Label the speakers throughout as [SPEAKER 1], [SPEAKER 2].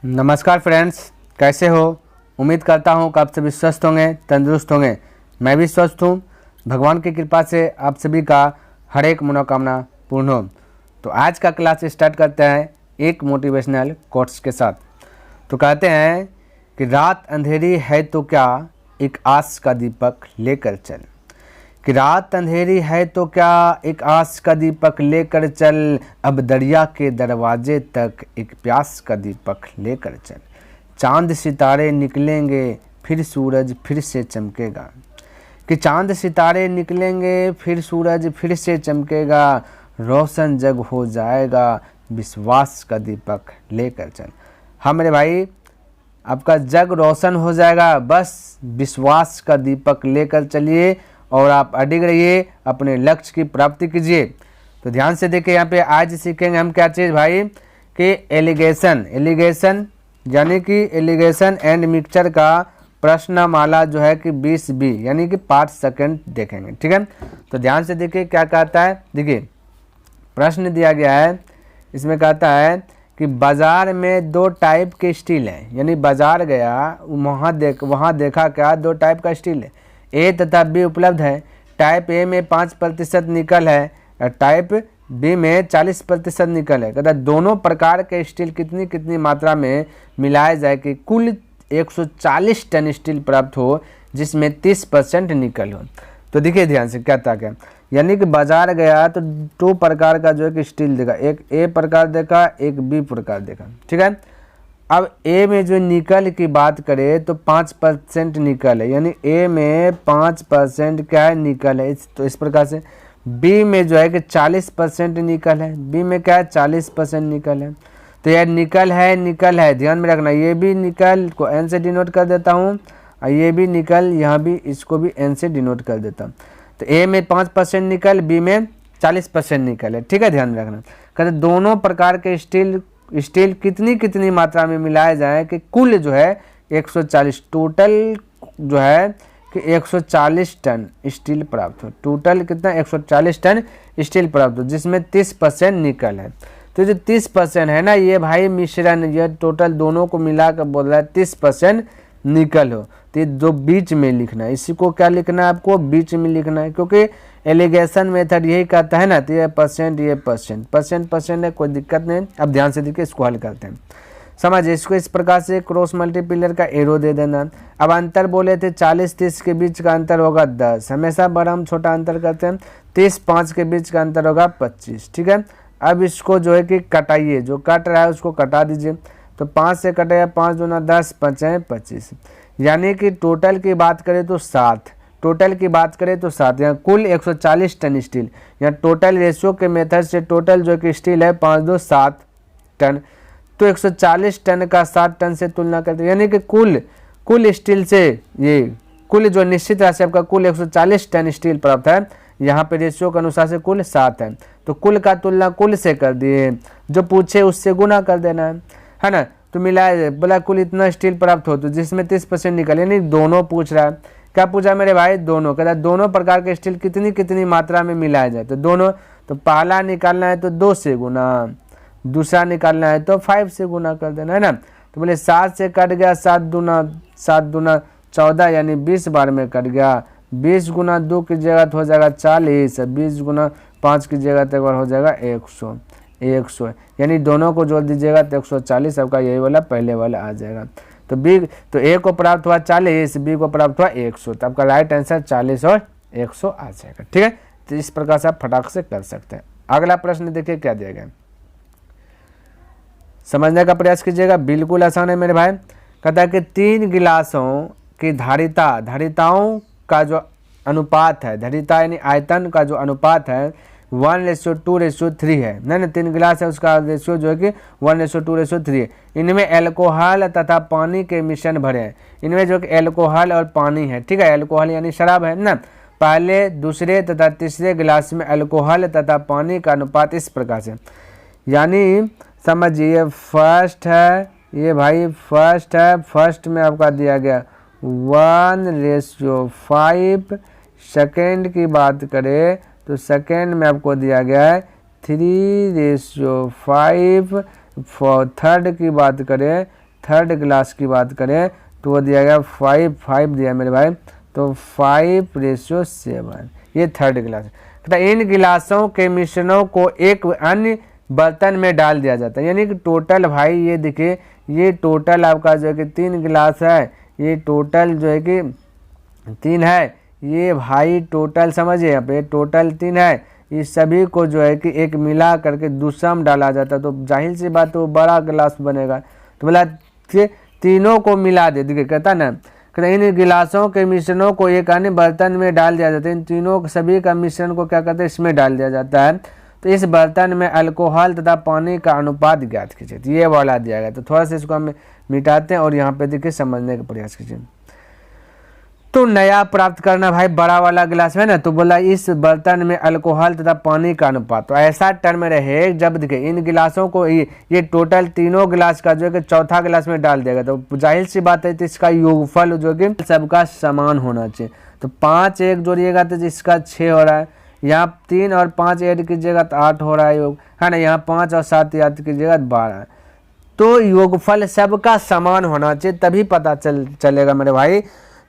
[SPEAKER 1] नमस्कार फ्रेंड्स, कैसे हो। उम्मीद करता हूँ कि आप सभी स्वस्थ होंगे, तंदुरुस्त होंगे। मैं भी स्वस्थ हूँ। भगवान की कृपा से आप सभी का हर एक मनोकामना पूर्ण हो। तो आज का क्लास स्टार्ट करते हैं एक मोटिवेशनल कोट्स के साथ। तो कहते हैं कि रात अंधेरी है तो क्या, एक आस का दीपक लेकर चल। कि रात अंधेरी है तो क्या, एक आस का दीपक लेकर चल। अब दरिया के दरवाजे तक एक प्यास का दीपक लेकर चल। चांद सितारे निकलेंगे, फिर सूरज फिर से चमकेगा। कि चांद सितारे निकलेंगे, फिर सूरज फिर से चमकेगा। रोशन जग हो जाएगा, विश्वास का दीपक लेकर चल। हाँ मेरे भाई, आपका जग रोशन हो जाएगा, बस विश्वास का दीपक लेकर चलिए और आप अडिग रहिए, अपने लक्ष्य की प्राप्ति कीजिए। तो ध्यान से देखिए, यहाँ पे आज सीखेंगे हम क्या चीज़ भाई कि एलिगेशन यानी कि एलिगेशन एंड मिक्सचर का प्रश्नमाला जो है कि 20B यानी कि 5 सेकंड देखेंगे। ठीक है, तो ध्यान से देखिए क्या कहता है। देखिए प्रश्न दिया गया है, इसमें कहता है कि बाजार में 2 टाइप के स्टील है। यानी बाजार गया, वहाँ देखा क्या 2 टाइप का स्टील है, ए तथा बी उपलब्ध है। टाइप ए में 5% निकल है और टाइप बी में 40% निकल है। कहता दोनों प्रकार के स्टील कितनी कितनी मात्रा में मिलाया जाए कि कुल 140 टन स्टील प्राप्त हो, जिसमें 30% निकल हो। तो देखिए ध्यान से क्या था, यानी कि बाजार गया तो 2 प्रकार का जो है कि स्टील देखा, एक ए प्रकार देखा, एक बी प्रकार देखा। ठीक है, अब ए में जो निकल की बात करें तो 5% निकल है, यानी ए में 5% क्या है, निकल है। तो इस प्रकार से बी में जो है कि 40% निकल है, बी में क्या है 40% निकल है। तो यह निकल है, ध्यान में रखना। ये भी निकल को एन से डिनोट कर देता हूँ और ये भी निकल यहाँ भी इसको भी एन से डिनोट कर देता हूँ। तो ए में 5% निकल, बी में 40% निकल है। ठीक है, ध्यान में रखना। कहते दोनों प्रकार के स्टील कितनी कितनी मात्रा में मिलाया जाए कि कुल जो है 140 टोटल जो है कि 140 टन स्टील प्राप्त हो। टोटल कितना 140 टन स्टील प्राप्त हो, जिसमें 30% निकल है। तो जो 30% है ना, ये भाई मिश्रण, ये टोटल दोनों को मिला कर बोल रहा है 30% निकल हो। तो ये जो बीच में लिखना है, इसी को क्या लिखना है, आपको बीच में लिखना है, क्योंकि एलिगेशन मेथड यही कहता है ना। तो ये परसेंट है, कोई दिक्कत नहीं। अब ध्यान से देखिए, इसको हल करते हैं। समझ, इसको इस प्रकार से क्रॉस मल्टीप्लियर का एरो दे देना। अब अंतर बोले थे 40-30 के बीच का अंतर होगा 10, हमेशा बड़ा हम छोटा अंतर करते हैं। 30-5 के बीच का अंतर होगा 25। ठीक है, अब इसको जो है कि कटाइए, जो कट रहा है उसको कटा दीजिए। तो 5 से कटेगा 5 दूना 10, 5 है 25। यानी कि टोटल की बात करें तो 7, यहाँ कुल 140 टन स्टील, यहाँ टोटल रेशियो के मेथड से टोटल जो कि स्टील है 5-2-7 टन। तो 140 टन का 7 टन से तुलना करते हैं, यानी कि कुल स्टील से ये कुल जो निश्चित राशि आपका कुल 140 टन स्टील प्राप्त है। यहाँ पे रेशियो के अनुसार से कुल 7 है, तो कुल का तुलना कुल से कर दिए, जो पूछे उससे गुना कर देना है ना। तो मिलाया बोला कुल इतना स्टील प्राप्त हो, तो जिसमें 30% निकले, यानी दोनों पूछ रहा है। क्या पूछा मेरे भाई, दोनों। कहता है दोनों प्रकार के स्टील कितनी कितनी मात्रा में मिलाया जाए। तो दोनों, तो पहला निकालना है तो 2 से गुना, दूसरा निकालना है तो 5 से गुना कर देना है ना। तो बोले 7 से कट गया 7 दूना 14, यानी 20 बार में कट गया। 20 गुना 2 की जगह हो जाएगा 40, 20 गुना 5 की जगह एक बार हो जाएगा 100, यानी दोनों को जोड़ दीजिएगा तो 140 आपका यही वाला पहले वाला आ जाएगा। तो ए को प्राप्त हुआ 40, बी को प्राप्त हुआ 100, तो आपका राइट आंसर 40 और 100 आ जाएगा। ठीक है, तो इस प्रकार से आप फटाक से कर सकते हैं। अगला प्रश्न देखिए क्या दिया गया, समझने का प्रयास कीजिएगा, बिल्कुल आसान है मेरे भाई। कहता है कि 3 गिलासों की धारिताओं का जो अनुपात है, धारिता यानी आयतन का जो अनुपात है 1:2:3 है ना। 3 गिलास है, उसका रेशियो जो है कि 1:2:3 है। इनमें अल्कोहल तथा पानी के मिश्रण भरे हैं। इनमें जो कि अल्कोहल और पानी है, ठीक है, अल्कोहल यानी शराब है ना। पहले, दूसरे तथा तीसरे गिलास में अल्कोहल तथा पानी का अनुपात इस प्रकार से, यानी समझिए फर्स्ट है ये भाई, फर्स्ट में आपका दिया गया 1:5। सेकेंड की बात करें तो सेकेंड में आपको दिया गया है 3:5। थर्ड की बात करें थर्ड गिलास की बात करें तो वो दिया गया 5 दिया मेरे भाई, तो 5:7 ये थर्ड गिलास है। तो इन गिलासों के मिश्रणों को एक अन्य बर्तन में डाल दिया जाता है, यानी कि टोटल भाई ये देखिए, ये टोटल आपका जो है कि 3 गिलास है, ये टोटल जो है कि 3 है, ये भाई टोटल समझिए यहाँ पे टोटल 3 है। इस सभी को जो है कि एक मिला करके दूसरा में डाला जाता है, तो जाहिर सी बात है वो बड़ा गिलास बनेगा। तो बोला तीनों को मिला दे, देखिए कहता ना, इन गिलासों के मिश्रणों को एक अन्य बर्तन में डाल दिया जाता है। इन तीनों सभी का मिश्रण को क्या कहते हैं, इसमें डाल दिया जाता है। तो इस बर्तन में अल्कोहल तथा पानी का अनुपात ज्ञात कीजिए, तो ये वाला दिया गया। तो थोड़ा सा इसको हम मिटाते हैं और यहाँ पे देखिए समझने का प्रयास कीजिए। तो नया प्राप्त करना भाई बड़ा वाला गिलास है ना, तो बोला इस बर्तन में अल्कोहल तथा पानी का अनुपात, तो ऐसा टर्म रहे जब देखिए इन गिलासों को ये टोटल तीनों गिलास का जो है कि चौथा गिलास में डाल देगा, तो जाहिर सी बात है तो इसका योगफल जो कि सबका समान होना चाहिए। तो 5 1 जोड़िएगा तो इसका 6 हो रहा है, यहाँ 3 और 5 ऐड कीजिएगा तो 8 हो रहा है योग, है ना। यहाँ 5 और 7 याद कीजिएगा 12। तो योगफल सबका समान होना चाहिए, तभी पता चलेगा मेरे भाई।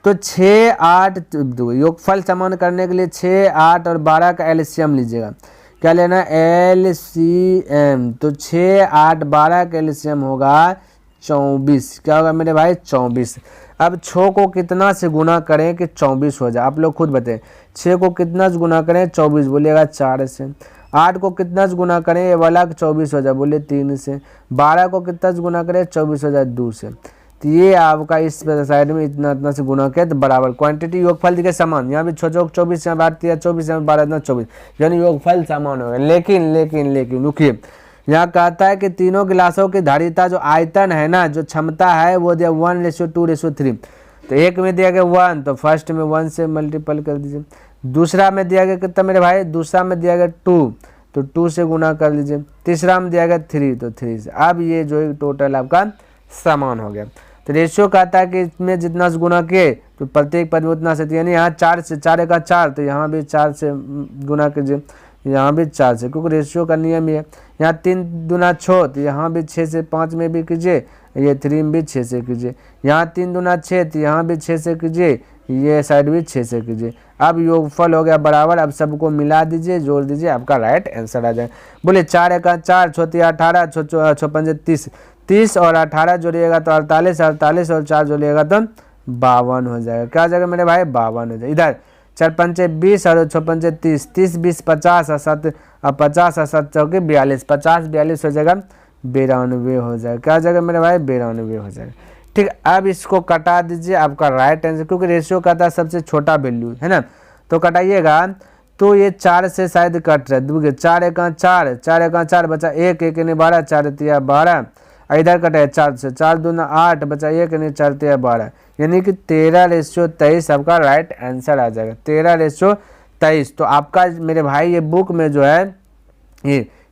[SPEAKER 1] तो 6 8 योगफल समान करने के लिए 6 8 और 12 का एलसीएम लीजिएगा। क्या लेना, एलसीएम। तो 6 8 12 का एलसीएम होगा 24। क्या होगा मेरे भाई, 24। अब 6 को कितना से गुना करें कि 24 हो जाए, आप लोग खुद बताएं। 6 को कितना से गुना करें, 24, बोलिएगा 4 से। 8 को कितना से गुना करें, ये वाला 24 हो जाए, बोलिए 3 से। 12 को कितना से गुना करें, 24 हो जाए 2 से। तो ये आपका इस साइड में इतना से गुना किया तो बराबर क्वांटिटी योगफल दिखे समान, यहाँ भी 24 यहाँ 24 यहाँ 12 24, यानी योगफल समान होगा। लेकिन रुकिए, यहाँ कहता है कि तीनों गिलासों की धारिता जो आयतन है ना, जो क्षमता है वो दिया 1:2:3। तो एक में दिया गया 1, तो फर्स्ट में 1 से मल्टीपल कर दीजिए। दूसरा में दिया गया कितना मेरे भाई, दूसरा में दिया गया 2, तो 2 से गुना कर लीजिए। तीसरा में दिया गया 3, तो 3 से। अब ये जो है टोटल आपका समान हो गया। तो रेशियो कहता है कि इसमें जितना से गुना किए तो प्रत्येक पद में उतना से, यानी यहाँ 4 से 4 का 4, तो यहाँ भी 4 से गुना कीजिए, यहाँ भी 4 से, क्योंकि रेशियो का नियम ही है। यहाँ 3 दूना 6, तो यहाँ भी 6 से 5 में भी कीजिए, ये 3 में भी 6 से कीजिए। यहाँ 3 दूना 6, तो यहाँ भी 6 से कीजिए, ये साइड भी 6 से कीजिए। अब योगफल हो गया बराबर। अब सबको मिला दीजिए, जोड़ दीजिए, आपका राइट आंसर आ जाए। बोले 4 का 4, 6 18, 6 5 30, 30 और 18 जोड़िएगा तो 48, 48 और 4 जोड़िएगा तो 52 हो जाएगा। क्या हो जाएगा मेरे भाई, 52 हो जाएगा। इधर 4 5 20 और 6 5 30, 30 20 50 और 7 50 और 7 चौके 42, 50 42 हो जाएगा 92 हो जाएगा। क्या हो जाएगा मेरे भाई, 92 हो जाएगा। ठीक, अब इसको कटा दीजिए, आपका राइट आंसर, क्योंकि रेशियो का था सबसे छोटा वैल्यू है ना, तो कटाइएगा। तो ये 4 से शायद कट रहा है, देखिए 4 का 4, 4 का 4 बचा 1, 1 ने 12, 4 3 12, इधर कटा है 4 से, 4 दूना 8 बचा 1 नहीं 4 3 12, यानी कि 13:23 आपका राइट आंसर आ जाएगा, 13:23। तो आपका मेरे भाई ये बुक में जो है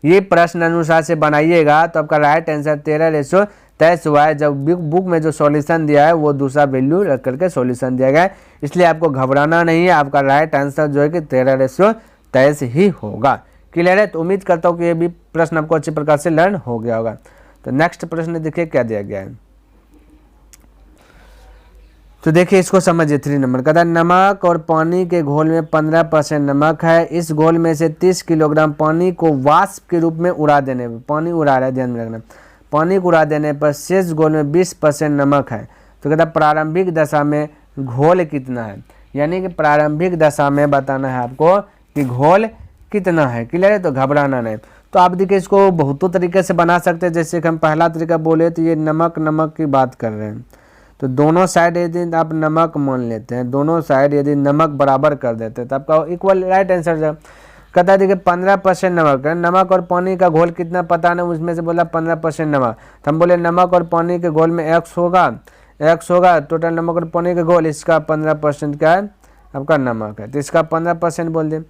[SPEAKER 1] ये प्रश्न अनुसार से बनाइएगा तो आपका राइट आंसर 13:23 हुआ है। जब बुक में जो सॉल्यूशन दिया है वो दूसरा वैल्यू रख करके सॉल्यूशन दिया गया है, इसलिए आपको घबराना नहीं है। आपका राइट आंसर जो है कि 13:23 ही होगा। क्लियर है? तो उम्मीद करता हूँ कि ये भी प्रश्न आपको अच्छी प्रकार से लर्न हो गया होगा। तो नेक्स्ट प्रश्न देखिए क्या दिया गया है, तो देखिए इसको समझिए। 3 नंबर कहता है नमक और पानी के घोल में 15% नमक है। इस घोल में से 30 किलोग्राम पानी को वाष्प के रूप में उड़ा देने पर, पानी उड़ा रहा है ध्यान में रखना, पानी को उड़ा देने पर शेष घोल में 20% नमक है। तो कहता है प्रारंभिक दशा में घोल कितना है, यानी कि प्रारंभिक दशा में बताना है आपको कि घोल कितना है। क्लियर है? तो घबराना नहीं। तो आप देखिए इसको बहुतों तरीके से बना सकते हैं। जैसे कि हम पहला तरीका बोले तो ये नमक की बात कर रहे हैं, तो दोनों साइड यदि आप नमक मान लेते हैं, दोनों साइड यदि नमक बराबर कर देते हैं तो आपका इक्वल राइट आंसर जाए। कहता है देखिए 15% नमक है, नमक और पानी का घोल कितना पता नहीं, उसमें से बोला 15% नमक, तो हम बोले नमक और पानी के घोल में x होगा टोटल नमक और पानी के घोल, इसका 15% क्या है आपका नमक है, तो इसका 15% बोल दें।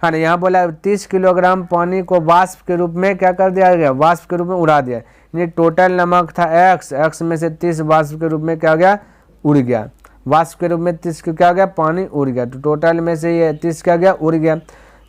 [SPEAKER 1] हाँ ना, यहाँ बोला 30 किलोग्राम पानी को वाष्प के रूप में क्या कर दिया गया, वाष्प के रूप में उड़ा दिया, यानी टोटल नमक था x में से 30 वाष्प के रूप में क्या हो गया, उड़ गया। वाष्प के रूप में 30 क्या हो गया, पानी उड़ गया, तो टोटल में से ये 30 क्या गया, उड़ गया।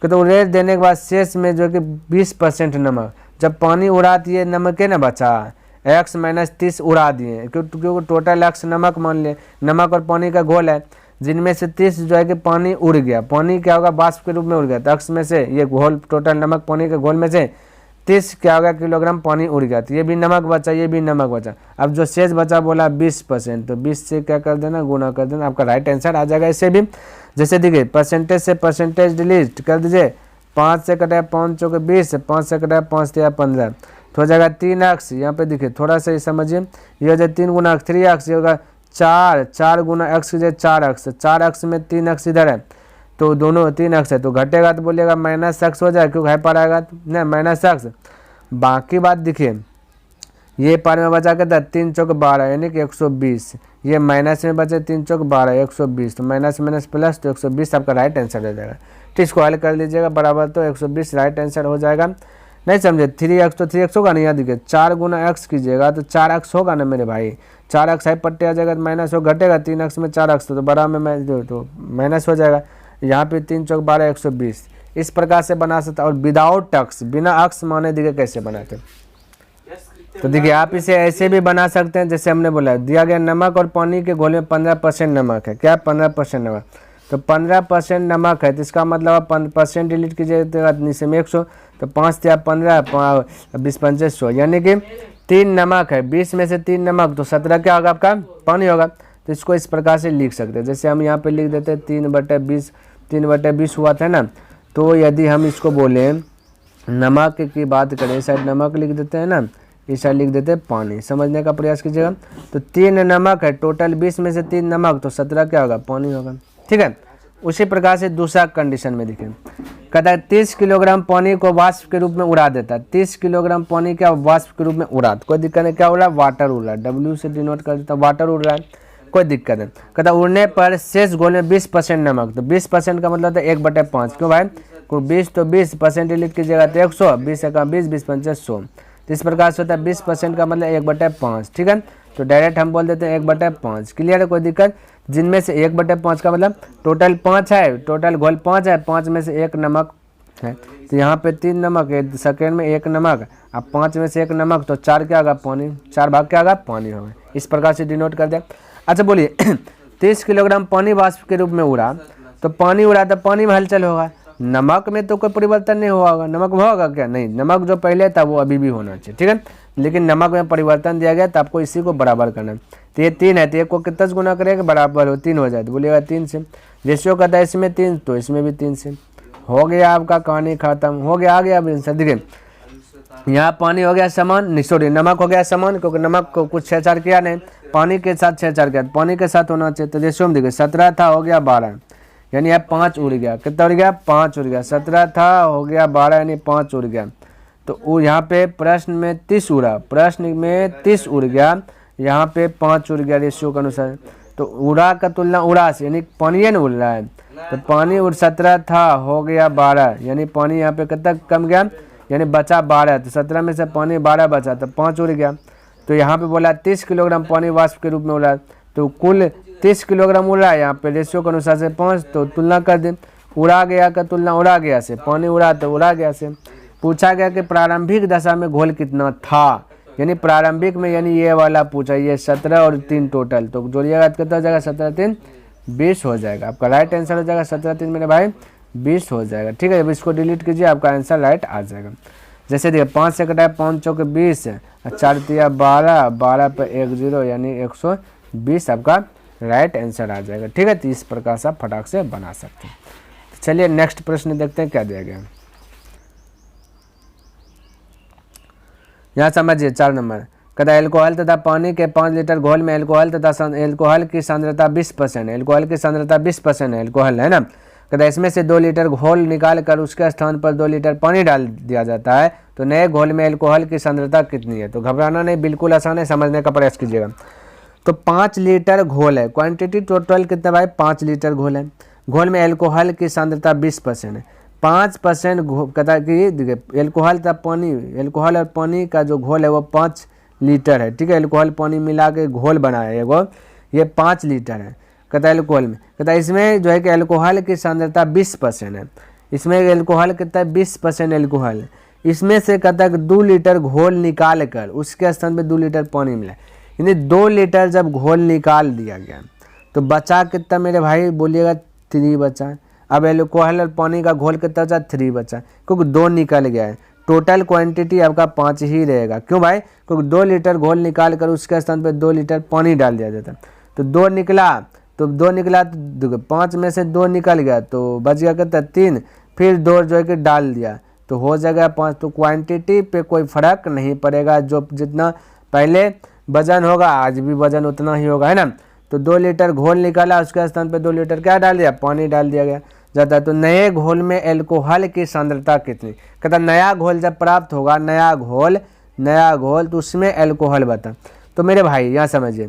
[SPEAKER 1] तो उड़ेल देने के बाद शेष में जो कि 20% नमक, जब पानी उड़ा तो ये नमक है ना बचा, x माइनस 30 उड़ा दिए, क्योंकि टोटल x नमक मान ले, नमक और पानी का घोल है, जिनमें से 30 जो है कि पानी उड़ गया, पानी क्या होगा वाष्प के रूप में उड़ गया, तो x में से ये घोल टोटल नमक पानी के घोल में से 30 क्या होगा किलोग्राम पानी उड़ गया, तो ये भी नमक बचा, ये भी नमक बचा। अब जो शेष बचा बोला 20%, तो 20 से क्या कर देना गुना कर देना, आपका राइट आंसर आ जाएगा। इससे भी जैसे देखिए परसेंटेज से परसेंटेज डिलीट कर दीजिए, 5 से कटा 5 चौके 20, 5 से कटा 5 या 15, तो हो जाएगा 3x। यहाँ पे देखिए थोड़ा सा समझिए, ये हो जाए 3 गुना 3x, ये होगा 4 गुना x की जगह 4x, 4x में 3x इधर है, तो दोनों 3x है, तो घटेगा तो बोलिएगा माइनस x हो जाएगा, क्योंकि है पर आएगा ना माइनस x। बाकी बात देखिए, ये पार में बचा के था 3 चौक 12 यानी कि 120, ये माइनस में बचे 3 चौक 12 120, तो माइनस माइनस प्लस, तो 120 आपका राइट आंसर हो जाएगा। तो इसको हल कर लीजिएगा बराबर, तो 120 राइट आंसर हो जाएगा। नहीं समझे 3x, तो 3x होगा ना, यहाँ देखिए 4 गुना x कीजिएगा तो 4x होगा ना मेरे भाई, 4x है पट्टे आ जाएगा तो माइनस हो, घटेगा 3x में 4x, तो बड़ा में तो माइनस हो जाएगा। यहाँ पे 3 चौक 12 120, इस प्रकार से बना सकता है। और विदाउट x, बिना x माने देखिए कैसे बनाते, तो देखिए आप इसे ऐसे भी बना सकते हैं, जैसे हमने बोला दिया गया नमक और पानी के घोल में 15% नमक है, क्या 15% नमक, तो 15% नमक है, तो इसका मतलब 5% डिलीट कीजिएगा नीचे में 100, तो 5 या 15 20 25 100, यानी कि 3 नमक है, 20 में से 3 नमक, तो 17 क्या होगा आपका पानी होगा। तो इसको इस प्रकार से लिख सकते हैं, जैसे हम यहाँ पे लिख देते हैं 3/20 हुआ था ना, तो यदि हम इसको बोले नमक की बात करें, इस साइड नमक लिख देते हैं ना, इस साइड लिख देते हैं पानी, समझने का प्रयास कीजिएगा। तो 3 नमक है टोटल, 20 में से 3 नमक, तो 17 क्या होगा पानी होगा, ठीक है। उसी प्रकार से दूसरा कंडीशन में देखिए, कहता है 30 किलोग्राम पानी को वाष्प के रूप में उड़ा देता है, 30 किलोग्राम पानी क्या वाष्प के रूप में उड़ा, कोई दिक्कत नहीं, क्या उड़ रहा है वाटर उड़ रहा है, W से डिनोट कर देता है, वाटर उड़ रहा है, कोई दिक्कत नहीं। कहता उड़ने पर शेष घोल में 20% नमक, तो 20% का मतलब था 1/5, क्यों भाई को 20 तो 20% डिलीट कीजिएगा तो 100, 20 का 20 20 5 100, तो इस प्रकार से होता है 20% का मतलब 1/5, ठीक है। तो डायरेक्ट हम बोल देते हैं 1/5, क्लियर है, कोई दिक्कत। जिनमें से 1/5 का मतलब टोटल 5 है, टोटल घोल 5 है, 5 में से 1 नमक है, तो यहाँ पे 3 नमक है, सेकेंड में 1 नमक, अब 5 में से 1 नमक, तो 4 क्या होगा पानी, 4 भाग क्या होगा पानी होगा, इस प्रकार से डिनोट कर दे। अच्छा बोलिए 30 किलोग्राम पानी वाष्प के रूप में उड़ा, तो पानी उड़ा तो पानी में हलचल होगा, नमक में तो कोई परिवर्तन नहीं हुआ होगा, नमक में होगा क्या, नहीं, नमक जो पहले था वो अभी भी होना चाहिए, ठीक है, लेकिन नमक में परिवर्तन दिया गया तो आपको इसी को बराबर करना है। तो ये 3 है, तो 1 को कितना से गुना करेगा बराबर हो 3 हो जाए, तो बोलिएगा 3 से, रेशियो कहता है इसमें 3 तो इसमें भी 3 से, हो गया आपका कहानी खत्म, हो गया, आ गया अब आंसर। देखिए यहाँ पानी हो गया समान, सॉरी नमक हो गया समान, क्योंकि नमक को कुछ छेड़छाड़ किया नहीं, पानी के साथ छेड़छाड़ किया, पानी के साथ होना चाहिए, तो रेशियो में देखिए 17 था हो गया 12, यानी अब 5 उड़ गया, कितना उड़ गया 5 उड़ गया, 17 था हो गया 12 यानी 5 उड़ गया, तो यहाँ पे प्रश्न में 30 उड़ा, प्रश्न में 30 उड़ गया, यहाँ पे 5 उड़ गया रेशियो के अनुसार, तो उड़ा का तुलना उड़ा से, यानी पानी न उड़ रहा है, तो पानी उड़ 17 था हो गया 12, यानी पानी यहाँ पे कितना कम गया, यानी बचा 12, तो 17 में से पानी 12 बचा, तो 5 उड़ गया। तो यहाँ पे बोला 30 किलोग्राम पानी वाष्प के रूप में उड़ा, तो कुल 30 किलोग्राम उड़ा है, यहाँ पे रेशियो के अनुसार से 5, तो तुलना कर दे, उड़ा गया का तुलना उड़ा गया से, पानी उड़ा तो उड़ा गया से। पूछा गया कि प्रारंभिक दशा में घोल कितना था, यानी प्रारंभिक में, यानी ये वाला पूछा, ये 17 और 3 टोटल, तो जोड़िएगा कितना हो जाएगा 17 3 20 हो जाएगा, आपका राइट आंसर हो जाएगा 17 3 मेरे भाई 20 हो जाएगा, ठीक है। अब इसको डिलीट कीजिए, आपका आंसर राइट आ जाएगा। जैसे देखिए 5 से कटाए 5 चौके 20, 4 तिया 12, 12 पे 1 0 यानी 120 आपका राइट आंसर आ जाएगा, ठीक है। तो इस प्रकार से आप फटाक से बना सकते हैं। तो चलिए नेक्स्ट प्रश्न देखते हैं क्या दिया गया। यहाँ समझिए 4 नंबर, कहता एल्कोहल तथा पानी के 5 लीटर घोल में एल्कोहल तथा एल्कोहल की सांद्रता 20%, एल्कोहल की सांद्रता 20% है, एल्कोहल है ना। कहता इसमें से 2 लीटर घोल निकाल कर उसके स्थान पर 2 लीटर पानी डाल दिया जाता है, तो नए घोल में एल्कोहल की सांद्रता कितनी है। तो घबराना नहीं, बिल्कुल आसान है, समझने का प्रयास कीजिएगा। तो 5 लीटर घोल है, क्वांटिटी टोटल कितना भाई 5 लीटर घोल है, घोल में एल्कोहल की सांद्रता 20% है, 5% कहता कि देखिए एल्कोहल था पानी, एल्कोहल और पानी का जो घोल है वो 5 लीटर है, ठीक है। एल्कोहल पानी मिला के घोल बनाया है वो, ये 5 लीटर है, कहता है एल्कोहल में, कहता है इसमें जो है कि एल्कोहल की सांद्रता 20% है, इसमें एल्कोहल कितना है 20% एल्कोहल, इसमें से कहता है कि 2 लीटर घोल निकाल कर उसके स्थान पे 2 लीटर पानी मिला, यानी 2 लीटर जब घोल निकाल दिया गया तो बचा कितना मेरे भाई बोलिएगा, 3 बचा। अब एल्कोहल और पानी का घोल कितना बचा, 3 बचा, क्योंकि 2 निकल गया है। टोटल क्वांटिटी आपका 5 ही रहेगा, क्यों भाई, क्योंकि 2 लीटर घोल निकाल कर उसके स्थान पे 2 लीटर पानी डाल दिया जाता। तो 2 निकला तो 5 में से 2 निकल गया तो बच गया कितना, 3, फिर 2 जो है कि डाल दिया तो हो जाएगा 5। तो क्वांटिटी पे कोई फर्क नहीं पड़ेगा, जो जितना पहले वजन होगा आज भी वजन उतना ही होगा, है ना। तो 2 लीटर घोल निकाला, उसके स्थान पे 2 लीटर क्या डाल दिया, पानी डाल दिया गया जाता है। तो नए घोल में एल्कोहल की सांद्रता कितनी, कहता नया घोल जब प्राप्त होगा, नया घोल तो उसमें एल्कोहल बता। तो मेरे भाई यहाँ समझिए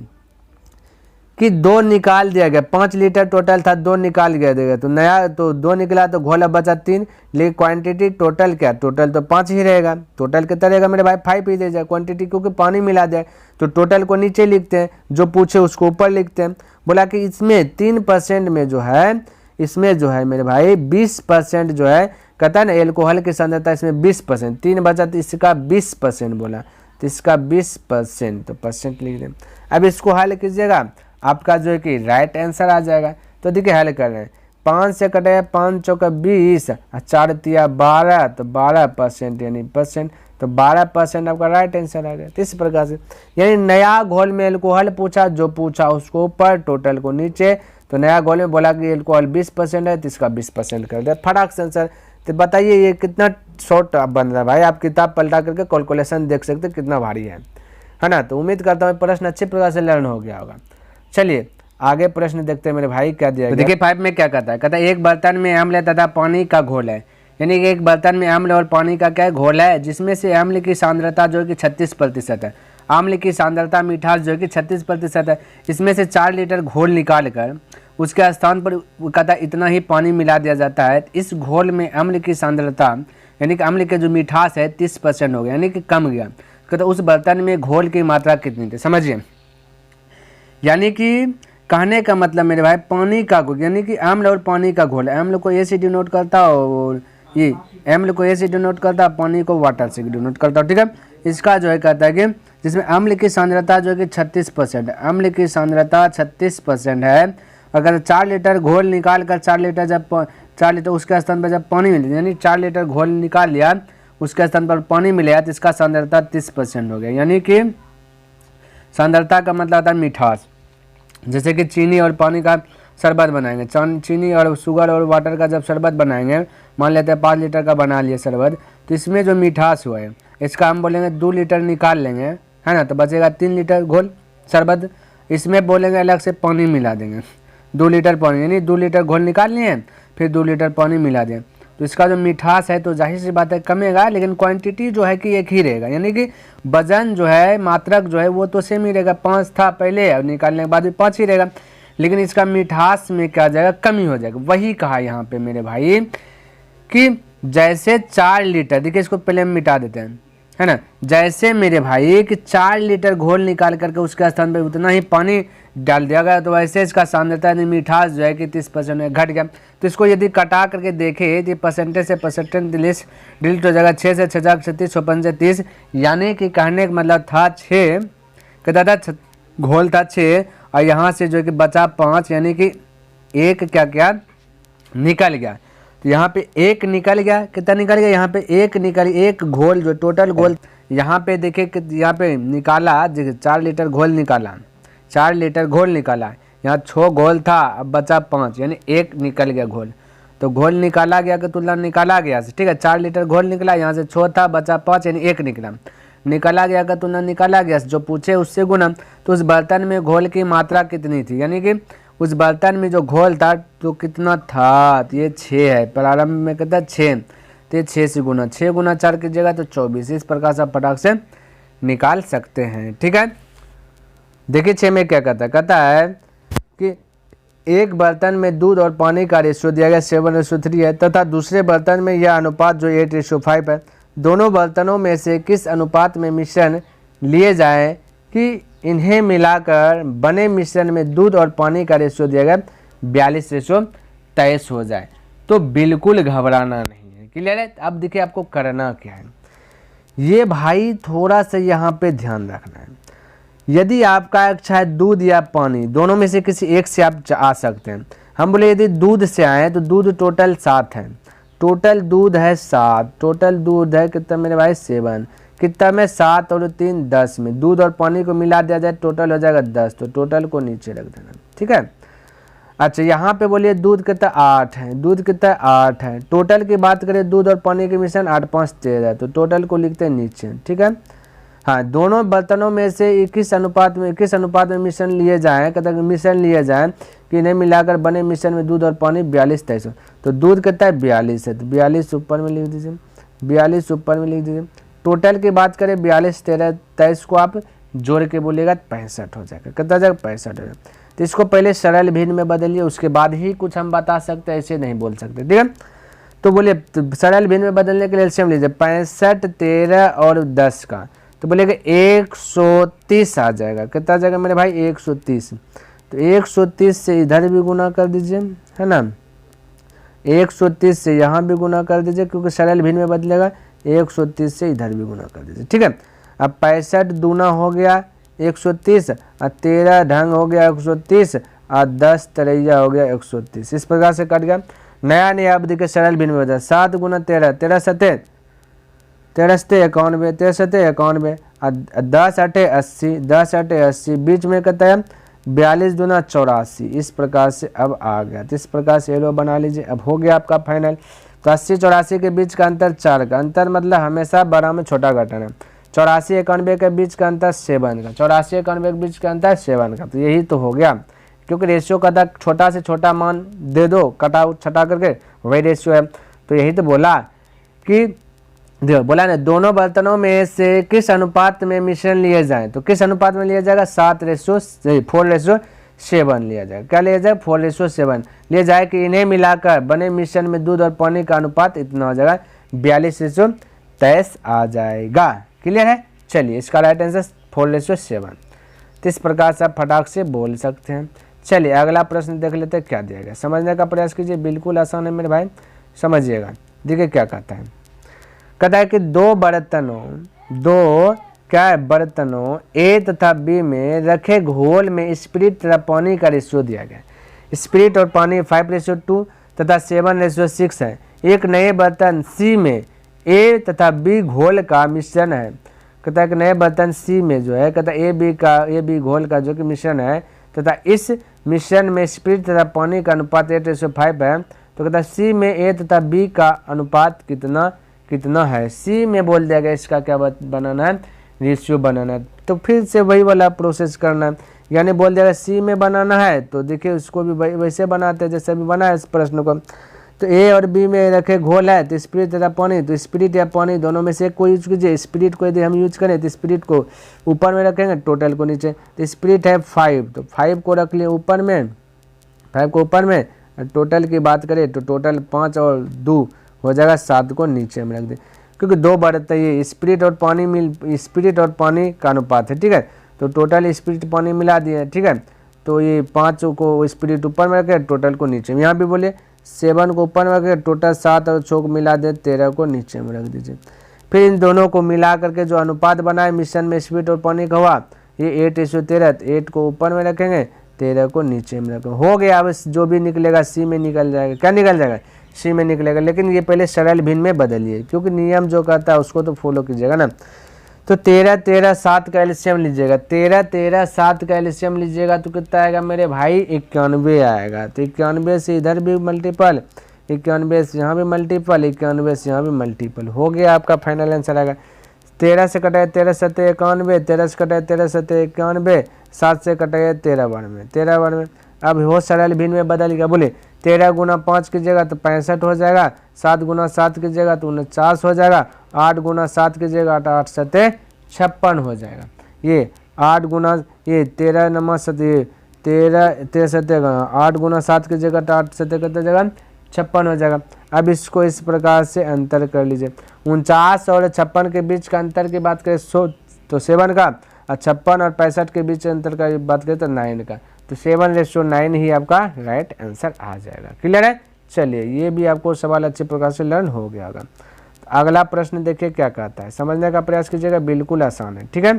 [SPEAKER 1] कि 2 निकाल दिया गया, 5 लीटर टोटल था, 2 निकाल गया देगा तो नया, तो 2 निकला तो घोल अब बचा 3, लेकिन क्वांटिटी टोटल क्या, टोटल तो 5 ही रहेगा। टोटल कितना रहेगा मेरे भाई, 5 ही दे जाए क्वांटिटी, क्योंकि पानी मिला जाए तो टोटल को नीचे लिखते हैं, जो पूछे उसको ऊपर लिखते हैं। बोला कि इसमें 3% में जो है, इसमें जो है मेरे भाई 20% जो है, कहता है ना एल्कोहल की सांद्रता इसमें 20%, 3 बचा तो इसका 20% बोला, तो इसका 20%, तो परसेंट लिख दें। अब इसको हल कीजिएगा, आपका जो है कि राइट आंसर आ जाएगा। तो देखिए हल कर रहे हैं, 5 से कटे 5 चौका 20 और 4 तिया 12, तो 12% यानी परसेंट, तो 12% आपका राइट आंसर आ गया। तो इस प्रकार से यानी नया घोल में एल्कोहल पूछा, जो पूछा उसको ऊपर, टोटल को नीचे। तो नया घोल में बोला कि एल्कोहल 20% है तो इसका 20% कर दिया, फटाक से आंसर। तो बताइए ये कितना शॉर्ट बन रहा है भाई, आप किताब पलटा करके कैलकुलेशन देख सकते कितना भारी है ना। तो उम्मीद करता हूँ प्रश्न अच्छे प्रकार से लर्न हो गया होगा। चलिए आगे प्रश्न देखते हैं मेरे भाई क्या दिया गया। देखिए 5 में क्या कहता है, कहता है एक बर्तन में अम्ल तथा पानी का घोल है, यानी कि एक बर्तन में अम्ल और पानी का क्या घोल है, जिसमें से अम्ल की सांद्रता जो कि 36% है, अम्ल की सांद्रता मिठास जो कि 36% है। इसमें से 4 लीटर घोल निकाल कर उसके स्थान पर कहता है इतना ही पानी मिला दिया जाता है। इस घोल में अम्ल की सांद्रता यानी कि अम्ल के जो मिठास है 30% हो गया, यानी कि कम गया। कहता उस बर्तन में घोल की मात्रा कितनी थी, समझिए। यानी कि कहने का मतलब मेरे भाई पानी का घोल, यानी कि अम्ल और पानी का घोल, अम्ल को ए से डिनोट करता और ये अम्ल को ए से डिनोट करता, पानी को वाटर से डिनोट करता, ठीक है। इसका जो है कहता है कि जिसमें अम्ल की सांद्रता जो है कि 36%, अम्ल की सांद्रता 36% है। अगर 4 लीटर घोल निकाल कर 4 लीटर उसके स्थान पर जब पानी मिले, यानी 4 लीटर घोल निकाल लिया उसके स्थान पर पानी मिला तो इसका सांद्रता 30% हो गया। यानी कि सांद्रता का मतलब होता है मिठास। जैसे कि चीनी और पानी का शरबत बनाएंगे, चीनी और शुगर और वाटर का जब शरबत बनाएंगे, मान लेते हैं 5 लीटर का बना लिए शरबत, तो इसमें जो मिठास हुआ है इसका हम बोलेंगे 2 लीटर निकाल लेंगे, है ना, तो बचेगा 3 लीटर घोल शरबत। इसमें बोलेंगे अलग से पानी मिला देंगे, 2 लीटर पानी, यानी 2 लीटर घोल निकाल लिए फिर 2 लीटर पानी मिला दें, तो इसका जो मिठास है तो जाहिर सी बात है कमेगा, लेकिन क्वांटिटी जो है कि एक ही रहेगा। यानी कि वजन जो है, मात्रक जो है वो तो सेम ही रहेगा, 5 था पहले और निकालने के बाद भी 5 ही रहेगा, लेकिन इसका मिठास में क्या जाएगा, कमी हो जाएगा। वही कहा यहाँ पे मेरे भाई कि जैसे 4 लीटर, देखिए इसको पहले हम मिटा देते हैं, है ना, जैसे मेरे भाई कि 4 लीटर घोल निकाल करके उसके स्थान पर उतना ही पानी डाल दिया गया, तो वैसे इसका सांद्रता यानी मिठास जो है कि 30% घट गया। तो इसको यदि कटा करके देखे तो परसेंटेज से परसेंटेज डिलीट हो जाएगा, 6 से 6 जा 36, 56 से 30, यानी कि कहने का मतलब था 6, कहता था घोल था 6 और यहाँ से जो है कि बचा 5, यानी कि एक क्या निकल गया। तो यहाँ पे 1 निकल गया, कितना निकल गया, यहाँ पे 1 घोल जो टोटल घोल यहाँ पे देखे कि यहाँ पे निकाला 4 लीटर घोल निकाला, 4 लीटर घोल निकाला, यहाँ 6 घोल था, अब बचा 5, यानी 1 निकल गया घोल। तो घोल निकाला गया कि तुलना निकाला गया से, ठीक है, 4 लीटर घोल निकला, यहाँ से 6 था, बचा 5, यानी 1 निकला। निकाला गया का तुलना निकाला गया, जो पूछे उससे गुना। तो उस बर्तन में घोल की मात्रा कितनी थी, यानी कि उस बर्तन में जो घोल था तो कितना था, तो ये 6 है, प्रारंभ में कहता है 6, तो 6 से गुना, 6 गुना 4 कीजिएगा तो 24। इस प्रकार से आप फटाक से निकाल सकते हैं, ठीक है। देखिए 6 में क्या कहता है कि एक बर्तन में दूध और पानी का रेशियो दिया गया 7:3 है, तथा दूसरे बर्तन में यह अनुपात जो 8:5 है। दोनों बर्तनों में से किस अनुपात में मिश्रण लिए जाएं कि इन्हें मिलाकर बने मिश्रण में दूध और पानी का रेशियो दिया गया 42:23 हो जाए। तो बिल्कुल घबराना नहीं है, क्लियर है। अब देखिए आपको करना क्या है, ये भाई थोड़ा सा यहाँ पे ध्यान रखना है। यदि आपका इच्छा है दूध या पानी, दोनों में से किसी एक से आप आ सकते हैं। हम बोले यदि दूध से आए तो दूध टोटल 7 है, टोटल दूध है 7, टोटल दूध है कितना मेरे भाई 7, कितना में 7 और 3 10 में दूध और पानी को मिला दिया जाए टोटल हो जाएगा 10, तो टोटल को नीचे रख देना, ठीक है। अच्छा यहाँ पे बोलिए दूध कितना 8 है, दूध कितना 8 है, टोटल की बात करें दूध और पानी के मिश्रण 8 5 13, तो टोटल को लिखते हैं नीचे, ठीक है। हाँ, दोनों बर्तनों में से 21 अनुपात में मिश्रण लिए जाएँ, कहते हैं मिश्रण लिए जाएँ कि इन्हें मिलाकर बने मिश्रण में दूध और पानी 42 23, तो दूध कितना है 42 है, तो 42 ऊपर में लिख दीजिए, 42 ऊपर में लिख दीजिए। टोटल की बात करें 42 13 23 को आप जोड़ के बोलिएगा 65 हो जाएगा, कितना जाएगा 65 हो जाएगा। तो इसको पहले सरल भिन्न में बदलिए, उसके बाद ही कुछ हम बता सकते हैं, ऐसे नहीं बोल सकते, ठीक है। तो बोलिए सरल भिन्न में बदलने के लिए एलसीएम लीजिए 65 13 और 10 का, तो बोलिएगा 130 आ जाएगा, कितना आ जाएगा मेरे भाई 130। तो 130 से इधर भी गुना कर दीजिए, है ना, 130 से यहाँ भी गुना कर दीजिए क्योंकि सरल भिन्न में बदलेगा, 130 से इधर भी गुना कर दीजिए, ठीक है। अब 65 दूना हो गया 130 और 13 ढंग हो गया 130 और 10 तरैया हो गया 130, इस प्रकार से कट गया। नया अब देखिए सरल भिन्न में बदला 7 गुना 13 13 सते 13 सते 91 13 सते 91 और 10 8 80 10 8 80, बीच में कहता है 42 दूना 84, इस प्रकार से अब आ गया। तो इस प्रकार से एरो बना लीजिए, अब हो गया आपका फाइनल। तो 80 84 के बीच का अंतर 4 का, अंतर मतलब हमेशा बड़ा में छोटा घटाना है। 84 91 के बीच का अंतर 7 का, 84 91 के बीच का अंतर 7 का, तो यही तो हो गया, क्योंकि रेशियो का था छोटा से छोटा मान दे दो कटा छटा करके, वही रेशियो है। तो यही तो बोला कि देखो बोला ना दोनों बर्तनों में से किस अनुपात में मिश्रण लिए जाएं, तो किस अनुपात में लिया जाएगा 4:7 लिया जाएगा। क्या लिया जाए 4:7 लिया जाए कि इन्हें मिलाकर बने मिश्रण में दूध और पानी का अनुपात इतना हो जाएगा 42:23 आ जाएगा। क्लियर है, चलिए इसका राइट आंसर 4:7। तो इस प्रकार से आप फटाक से बोल सकते हैं। चलिए अगला प्रश्न देख लेते हैं क्या दिया गया, समझने का प्रयास कीजिए, बिल्कुल आसान है मेरे भाई, समझिएगा। देखिए क्या कहता है, कहता है कि दो बर्तनों ए तथा बी में रखे घोल में स्पिरिट तथा पानी का रेशियो दिया गया। स्पिरिट और पानी 5:2 तथा 7:6 है। एक नए बर्तन सी में ए तथा बी घोल का मिश्रण है। कहता है कि नए बर्तन सी में जो है कहता है ए बी घोल का जो कि मिश्रण है तथा इस मिश्रण में स्पिरिट तथा पानी का अनुपात 8:5 है। तो कहता है सी में ए तथा बी का अनुपात कितना है। सी में बोल दिया गया, इसका क्या बनाना है, रेशियो बनाना है। तो फिर से वही वाला प्रोसेस करना है, यानी बोल दिया सी में बनाना है तो देखिए उसको भी वैसे बनाते हैं जैसे अभी बना है इस प्रश्न को। तो ए और बी में रखे घोल है तो स्पिरिट तथा पानी, तो स्पिरिट या पानी दोनों में से एक को यूज कीजिए। स्पिरिट को यदि हम यूज करें तो स्पिरिट को ऊपर में रखेंगे, टोटल को नीचे। तो स्पिरिट है 5, तो 5 को रख लिए ऊपर में, 5 को ऊपर में, टोटल की बात करें तो टोटल 5 और 2 हो जाएगा 7 को नीचे में रख दे, क्योंकि दो बर्तन ये स्पिरिट और पानी का अनुपात है, ठीक है। तो टोटल स्पिरिट पानी मिला दिए, ठीक है। तो ये 5 को स्पिरिट ऊपर में रखे, टोटल को नीचे में। यहाँ भी बोले 7 को ऊपर में रखे, टोटल 7 और 6 को मिला दे 13 को नीचे में रख दीजिए। फिर इन दोनों को मिला करके जो अनुपात बनाए मिश्रण में स्पिरिट और पानी का हुआ ये 8:13, 8 को ऊपर में रखेंगे 13 को नीचे में रखेंगे। हो गया, अब जो भी निकलेगा सी में निकल जाएगा। क्या निकल जाएगा, सी में निकलेगा। लेकिन ये पहले सरल भिन्न में बदलिए, क्योंकि नियम जो कहता है उसको तो फॉलो कीजिएगा ना। तो 13 13 7 का एलसीएम लीजिएगा, 13 13 7 का एलसीएम लीजिएगा तो कितना आएगा मेरे भाई 91 आएगा। तो 91 से इधर भी मल्टीपल, 91 से यहाँ भी मल्टीपल, 91 से यहाँ भी मल्टीपल, हो गया आपका फाइनल आंसर आएगा। 13 से कटाए 13 7 91, 13 से कटाए 13 7 91, 7 से कटाए 13 92, 13 92। अब हो सरल भिन्न में बदल गया, बोले 13 गुना 5 कीजिएगा तो 65 हो जाएगा, 7 गुना 7 कीजिएगा तो 49 हो जाएगा, 8 गुना 7 कीजिएगा तो 8 7 56 हो जाएगा। ये 8 गुना ये 13 नंबर 7 13 7 8 गुना 7 कीजिएगा तो 8 7 कितना जाएगा 56 हो जाएगा। अब इसको इस प्रकार से अंतर कर लीजिए। 49 और 56 के बीच का अंतर की बात करें तो 7 का, और 56 और 65 के बीच अंतर का बात करें तो 9 का। तो 7:9 ही आपका राइट आंसर आ जाएगा। क्लियर है, चलिए ये भी आपको सवाल अच्छे प्रकार से लर्न हो गया होगा। अगला प्रश्न देखिए क्या कहता है, समझने का प्रयास कीजिएगा, बिल्कुल आसान है। ठीक है,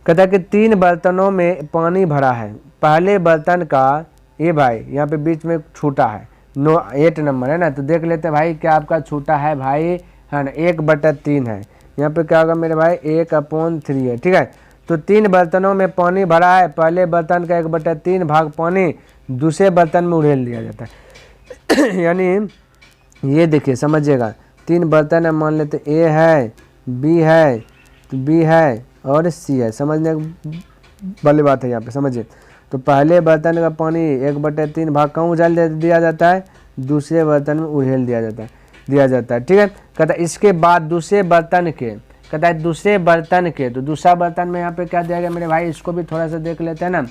[SPEAKER 1] कहता है कि 3 बर्तनों में पानी भरा है, पहले बर्तन का, ये भाई यहाँ पे बीच में छूटा है, 8 नंबर है ना, तो देख लेते हैं भाई क्या आपका छूटा है भाई, है ना, 1/3 है। यहाँ पे क्या होगा मेरे भाई, 1/3 है। ठीक है, तो 3 बर्तनों में पानी भरा है, पहले बर्तन का 1/3 भाग पानी दूसरे बर्तन में उड़ेल दिया जाता है। यानी ये देखिए समझिएगा, 3 बर्तन है, मान लेते ए है, बी है, तो बी है और सी है, समझने वाली बात है यहाँ पे, समझिए। तो पहले बर्तन का पानी 1/3 भाग कहाँ उछाल दिया जाता है, दूसरे बर्तन में उड़ेल दिया जाता है। ठीक है, कहता है इसके बाद दूसरे बर्तन के, कहता है दूसरे बर्तन के, तो दूसरा बर्तन में यहाँ पे क्या दिया गया मेरे भाई, इसको भी थोड़ा सा देख लेते हैं ना,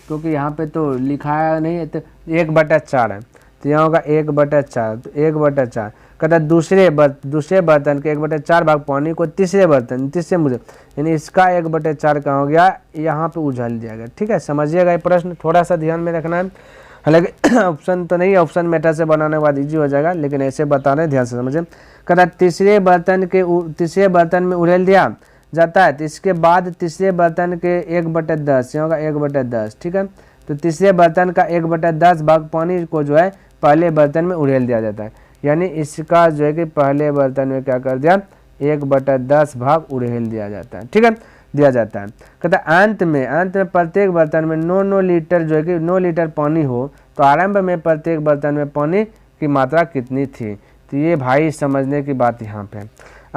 [SPEAKER 1] क्योंकि यहाँ पे तो लिखा नहीं है, तो 1/4 है, तो यहाँ होगा 1/4, तो 1/4। कहता है दूसरे बर्तन के 1/4 भाग पानी को तीसरे मुझे, यानी इसका 1/4 कहाँ हो गया, यहाँ पे उछाल दिया गया। ठीक है, समझिएगा ये प्रश्न थोड़ा सा ध्यान में रखना है, हालांकि ऑप्शन तो नहीं, ऑप्शन मेटा से बनाने के बाद इजी हो जाएगा, लेकिन ऐसे बता रहे हैं, ध्यान से समझिए। कहता है तीसरे बर्तन में उड़ेल दिया जाता है, तो इसके बाद तीसरे बर्तन के 1/10, यहाँ होगा 1/10। ठीक है, तो तीसरे बर्तन का 1/10 भाग पानी को जो है पहले बर्तन में उड़ेल दिया जाता है, यानी इसका जो है कि पहले बर्तन में क्या कर दिया, 1/10 भाग उड़ेल दिया जाता है। ठीक है, दिया जाता है। कहता है अंत में प्रत्येक बर्तन में 9 लीटर जो है कि 9 लीटर पानी हो, तो आरंभ में प्रत्येक बर्तन में पानी की मात्रा कितनी थी, तो ये भाई समझने की बात यहाँ पे।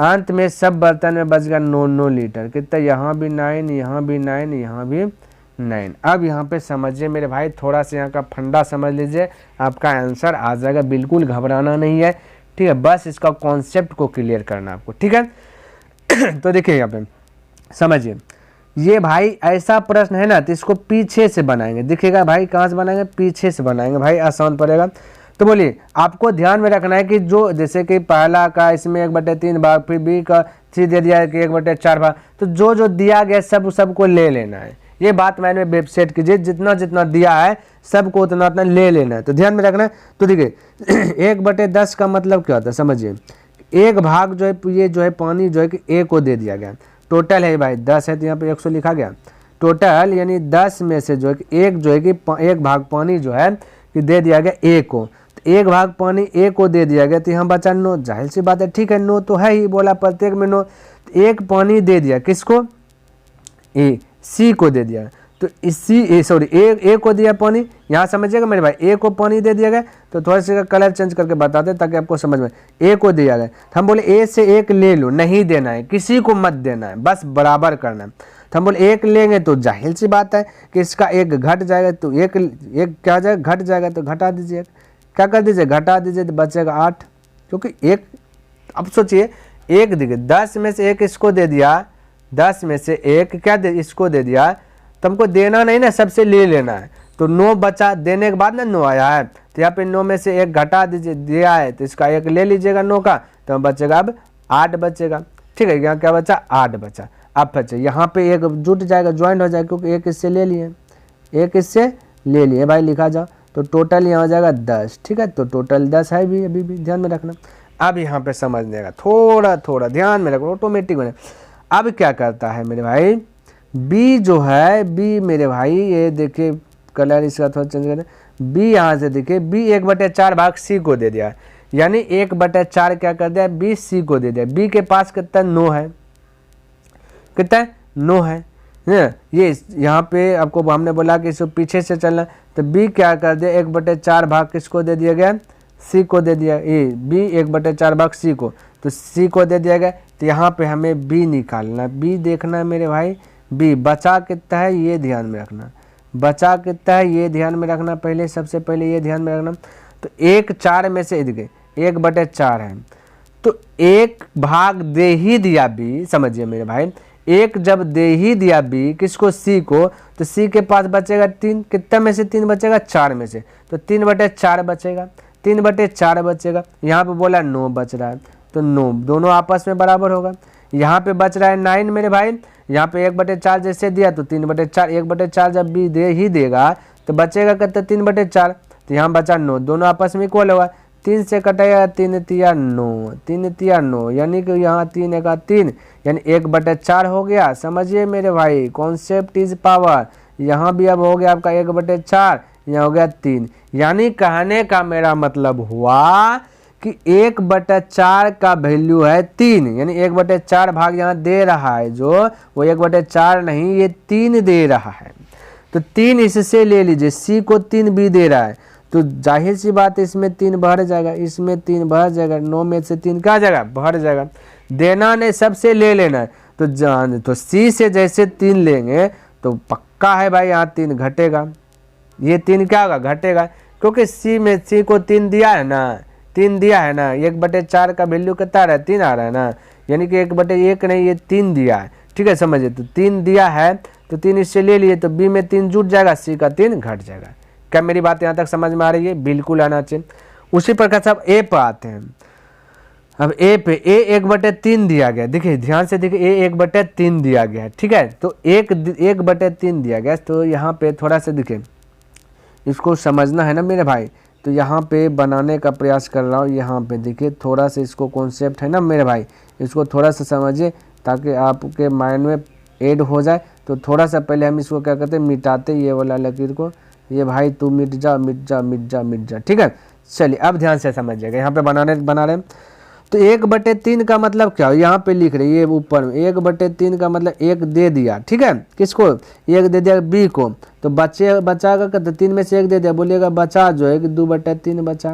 [SPEAKER 1] अंत में सब बर्तन में बच गया 9 लीटर, कितना, यहाँ भी 9, यहाँ भी 9, यहाँ भी 9। अब यहाँ पे समझिए मेरे भाई, थोड़ा सा यहाँ का फंडा समझ लीजिए, आपका आंसर आ जाएगा, बिल्कुल घबराना नहीं है। ठीक है, बस इसका कॉन्सेप्ट को क्लियर करना आपको। ठीक है, तो देखिए यहाँ पे समझिए, ये भाई ऐसा प्रश्न है ना, तो इसको पीछे से बनाएंगे, दिखेगा भाई कहाँ से बनाएंगे, पीछे से बनाएंगे भाई, आसान पड़ेगा। तो बोलिए, आपको ध्यान में रखना है कि जो जैसे कि पहला का इसमें 1/3 भाग, फिर बी का 3 दे दिया है कि 1/4 भाग, तो जो दिया गया सबको ले लेना है। ये बात मैंने वेबसाइट कीजिए, जितना दिया है सबको उतना ले लेना है, तो ध्यान में रखना है। तो देखिए 1/10 का मतलब क्या होता है, समझिए, एक भाग जो है ये जो है पानी जो है कि ए को दे दिया गया, टोटल है भाई 10 है, तो यहाँ पे 100 लिखा गया टोटल, यानी 10 में से जो है कि एक भाग पानी जो है कि दे दिया गया ए को, तो एक भाग पानी ए को दे दिया गया, तो यहाँ बचा 9, जाहिर सी बात है। ठीक है, 9 तो है ही, बोला प्रत्येक में 9, एक पानी दे दिया किसको, ए, सी को दे दिया, तो ए को दिया पानी, यहाँ समझिएगा मेरे भाई, ए को पानी दे दिया गया, तो थोड़ा सा कलर चेंज करके बताते ताकि आपको समझ में, ए को दिया गया, तो हम बोले ए से 1 ले लो, नहीं देना है, किसी को मत देना है, बस बराबर करना है। तो हम बोले 1 लेंगे तो जाहिर सी बात है कि इसका 1 घट जाएगा, तो एक क्या हो जाएगा, घट जाएगा, तो घटा दीजिए, क्या कर दीजिए, घटा दीजिए, तो बचेगा 8, क्योंकि एक, अब सोचिए, एक देखिए 10 में से 1 इसको दे दिया, 10 में से 1 क्या दे इसको दे दिया, तो हमको देना नहीं ना, सबसे ले लेना है, तो 9 बचा, देने के बाद ना 9 आया है, तो यहाँ पे 9 में से 1 घटा दीजिए, दिया है तो इसका 1 ले लीजिएगा 9 का, तो बचेगा अब 8 बचेगा। ठीक है, यहाँ क्या बचा, 8 बचा। अब बचे यहाँ पे 1 जुट जाएगा, ज्वाइंट हो जाएगा, क्योंकि 1 इससे ले लिए, 1 इससे ले लिए भाई, लिखा जाओ, तो टोटल यहाँ हो जाएगा 10। ठीक है, तो टोटल 10 है भी, अभी भी ध्यान में रखना। अब यहाँ पे समझने का थोड़ा ध्यान में रखो, ऑटोमेटिक बने। अब क्या करता है मेरे भाई, बी जो है, बी मेरे भाई, ये देखिए कलर इसका थोड़ा चेंज करें, बी यहाँ से देखिए, बी 1/4 भाग सी को दे दिया, यानी 1/4 क्या कर दिया, बी सी को दे दिया। बी के पास कितना 9 है, कितना 9 है, ये यहाँ पे आपको हमने बोला कि इसको पीछे से चलना, तो बी क्या कर दिया, 1/4 भाग किसको दे दिया गया, सी को दे दिया, ये बी 1/4 भाग सी को, तो सी को दे दिया गया, तो यहाँ पे हमें बी निकालना, बी देखना है मेरे भाई, बी बचा कितना है ये ध्यान में रखना, बचा कितना है ये ध्यान में रखना, पहले सबसे पहले ये ध्यान में रखना। तो 1/4 में से देखिए 1/4 है, तो 1 भाग दे ही दिया बी, समझिए मेरे भाई, 1 जब दे ही दिया बी किसको, सी को, तो सी के पास बचेगा 3, कितना में से 3 बचेगा, 4 में से, तो 3/4 बचेगा, 3/4 बचेगा। यहाँ पे बोला 9 बच रहा है, तो 9 दोनों आपस में बराबर होगा। यहाँ पे बच रहा है 9 मेरे भाई, यहाँ पे 1/4 जैसे दिया, तो 3/4, 1/4 जब बी दे ही देगा तो बचेगा कितना, 3/4, तो यहाँ बचा 9, दोनों आपस में इक्वल होगा, 3 से कटेगा 3 तिया 9, 3 तिया 9, यानी कि यहाँ 3 एक 3, यानी 1/4 हो गया। समझिए मेरे भाई, कॉन्सेप्ट इज पावर। यहाँ भी अब हो गया आपका 1/4, यहाँ हो गया 3। यानी कहने का मेरा मतलब हुआ कि 1/4 का वैल्यू है 3, यानी 1/4 भाग यहाँ दे रहा है जो, वो 1/4 नहीं, ये 3 दे रहा है। तो 3 इससे ले लीजिए, सी को 3 भी दे रहा है, तो जाहिर सी बात है इसमें 3 भर जाएगा, इसमें 3 भर जाएगा, 9 में से 3 कहाँ जाएगा, भर जाएगा। देना नहीं, सबसे ले लेना है। तो सी से जैसे 3 लेंगे तो पक्का है भाई यहाँ 3 घटेगा, ये 3 क्या होगा, घटेगा, क्योंकि सी में सी को 3 दिया है ना, 3 दिया है ना। 1/4 का वैल्यू कितना आ रहा है, 3 आ रहा है ना, यानी कि 1/1 नहीं, ये 3 दिया है। ठीक है, समझिए, तो 3 दिया है तो 3 इससे ले लिए, तो बी में 3 जुट जाएगा, सी का 3 घट जाएगा। क्या मेरी बात यहाँ तक समझ में आ रही है? बिल्कुल आना चाहिए। उसी प्रकार से अब ए पर आते हैं। अब ए पे ए 1/3 दिया गया, देखिए ध्यान से देखिए, ए 1/3 दिया गया है। ठीक है, तो 1/3 दिया गया, तो यहाँ पे थोड़ा सा देखिए, इसको समझना है ना मेरे भाई, तो यहाँ पे बनाने का प्रयास कर रहा हूँ। यहाँ पे देखिए थोड़ा सा इसको कॉन्सेप्ट है ना मेरे भाई, इसको थोड़ा सा समझिए ताकि आपके माइंड में ऐड हो जाए। तो थोड़ा सा पहले हम इसको क्या करते हैं, मिटाते ये वाला लकीर को, ये भाई तू मिट जा मिट जा मिट जा मिट जा। ठीक है, चलिए अब ध्यान से समझिएगा, यहाँ पे बना रहे हैं। तो 1/3 का मतलब क्या हो, यहाँ पे लिख रहे, ये ऊपर में 1/3 का मतलब 1 दे दिया। ठीक है, किसको, 1 दे दिया बी को, तो बचाएगा कितना, 3 में से 1 दे दिया, बोलिएगा बचा जो है कि 2/3 बचा,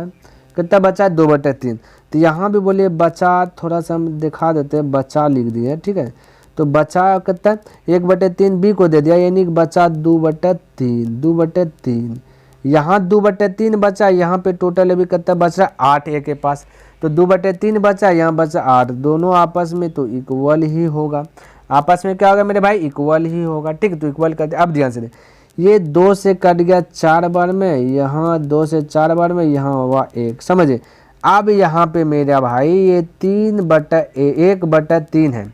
[SPEAKER 1] कितना बचा, 2/3। तो यहाँ भी बोलिए बचा, थोड़ा सा हम दिखा देते हैं, बचा लिख दिए। ठीक है, तो बचा कितना, 1/3 बी को दे दिया, यानी बचा 2/3। यहाँ 2/3 बचा, यहाँ पे टोटल अभी कितना बच रहा है, 8 ए के पास, तो 2/3 बचा, यहाँ बचा 8, दोनों आपस में तो इक्वल ही होगा। आपस में क्या होगा मेरे भाई, इक्वल ही होगा। ठीक, तो इक्वल करते। अब ध्यान से दे, ये 2 से कट गया 4 बार में, यहाँ 2 से 4 बार में, यहाँ हुआ 1। समझे, अब यहाँ पे मेरा भाई ये 1/3 है,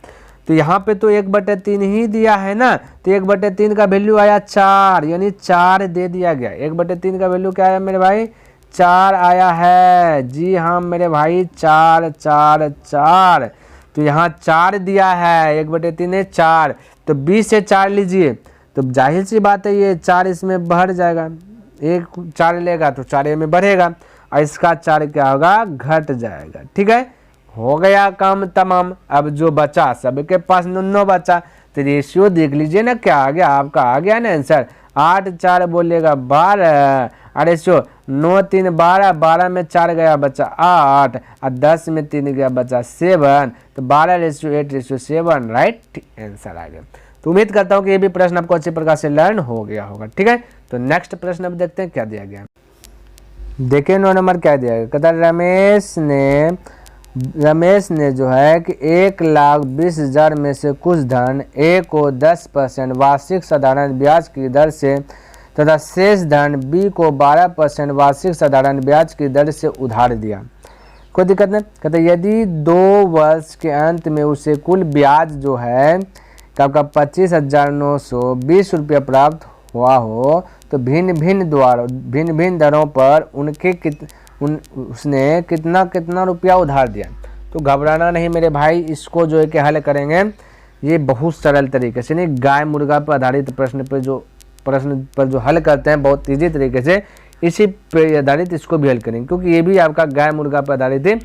[SPEAKER 1] तो यहाँ पे तो 1/3 ही दिया है ना, तो 1/3 का वैल्यू आया 4, यानी 4 दे दिया गया। 1/3 का वैल्यू क्या आया मेरे भाई, 4 आया है। जी हाँ मेरे भाई, 4 4 4, तो यहाँ 4 दिया है, 1/3 है 4, तो 20 से 4 लीजिए, तो जाहिर सी बात है ये 4 इसमें बढ़ जाएगा, 1 4 लेगा तो 4 में बढ़ेगा, और इसका 4 क्या होगा, घट जाएगा। ठीक है, हो गया काम तमाम। अब जो बचा, सबके पास 9 बचा, तो रेशियो देख लीजिए ना, क्या आ गया आपका, आ गया ना आंसर, 8 4 बोलेगा 12, अरे रेशियो 9 3 12, 12 में 4 गया बचा 8, और 10 में 3 गया बचा 7, तो 12:8:7, राइट आंसर आ गया। तो उम्मीद करता हूँ कि ये भी प्रश्न आपको अच्छी प्रकार से लर्न हो गया होगा। ठीक है, तो नेक्स्ट प्रश्न अब देखते हैं क्या दिया गया। देखिए 9 नंबर क्या दिया गया, कहता रमेश ने जो है कि 1,20,000 में से कुछ धन ए को 10% वार्षिक साधारण ब्याज की दर से तथा शेष धन बी को 12% वार्षिक साधारण ब्याज की दर से उधार दिया। कोई दिक्कत नहीं, कहते यदि 2 वर्ष के अंत में उसे कुल ब्याज जो है कि आपका 25,920 रुपया प्राप्त हुआ हो, तो भिन्न भिन्न दरों पर उसने कितना रुपया उधार दिया। तो घबराना नहीं मेरे भाई, इसको जो है कि हल करेंगे ये बहुत सरल तरीके से, नहीं गाय मुर्गा पर आधारित प्रश्न पर जो हल करते हैं बहुत ईजी तरीके से, इसी पे आधारित इसको भी हल करेंगे, क्योंकि ये भी आपका गाय मुर्गा पर आधारित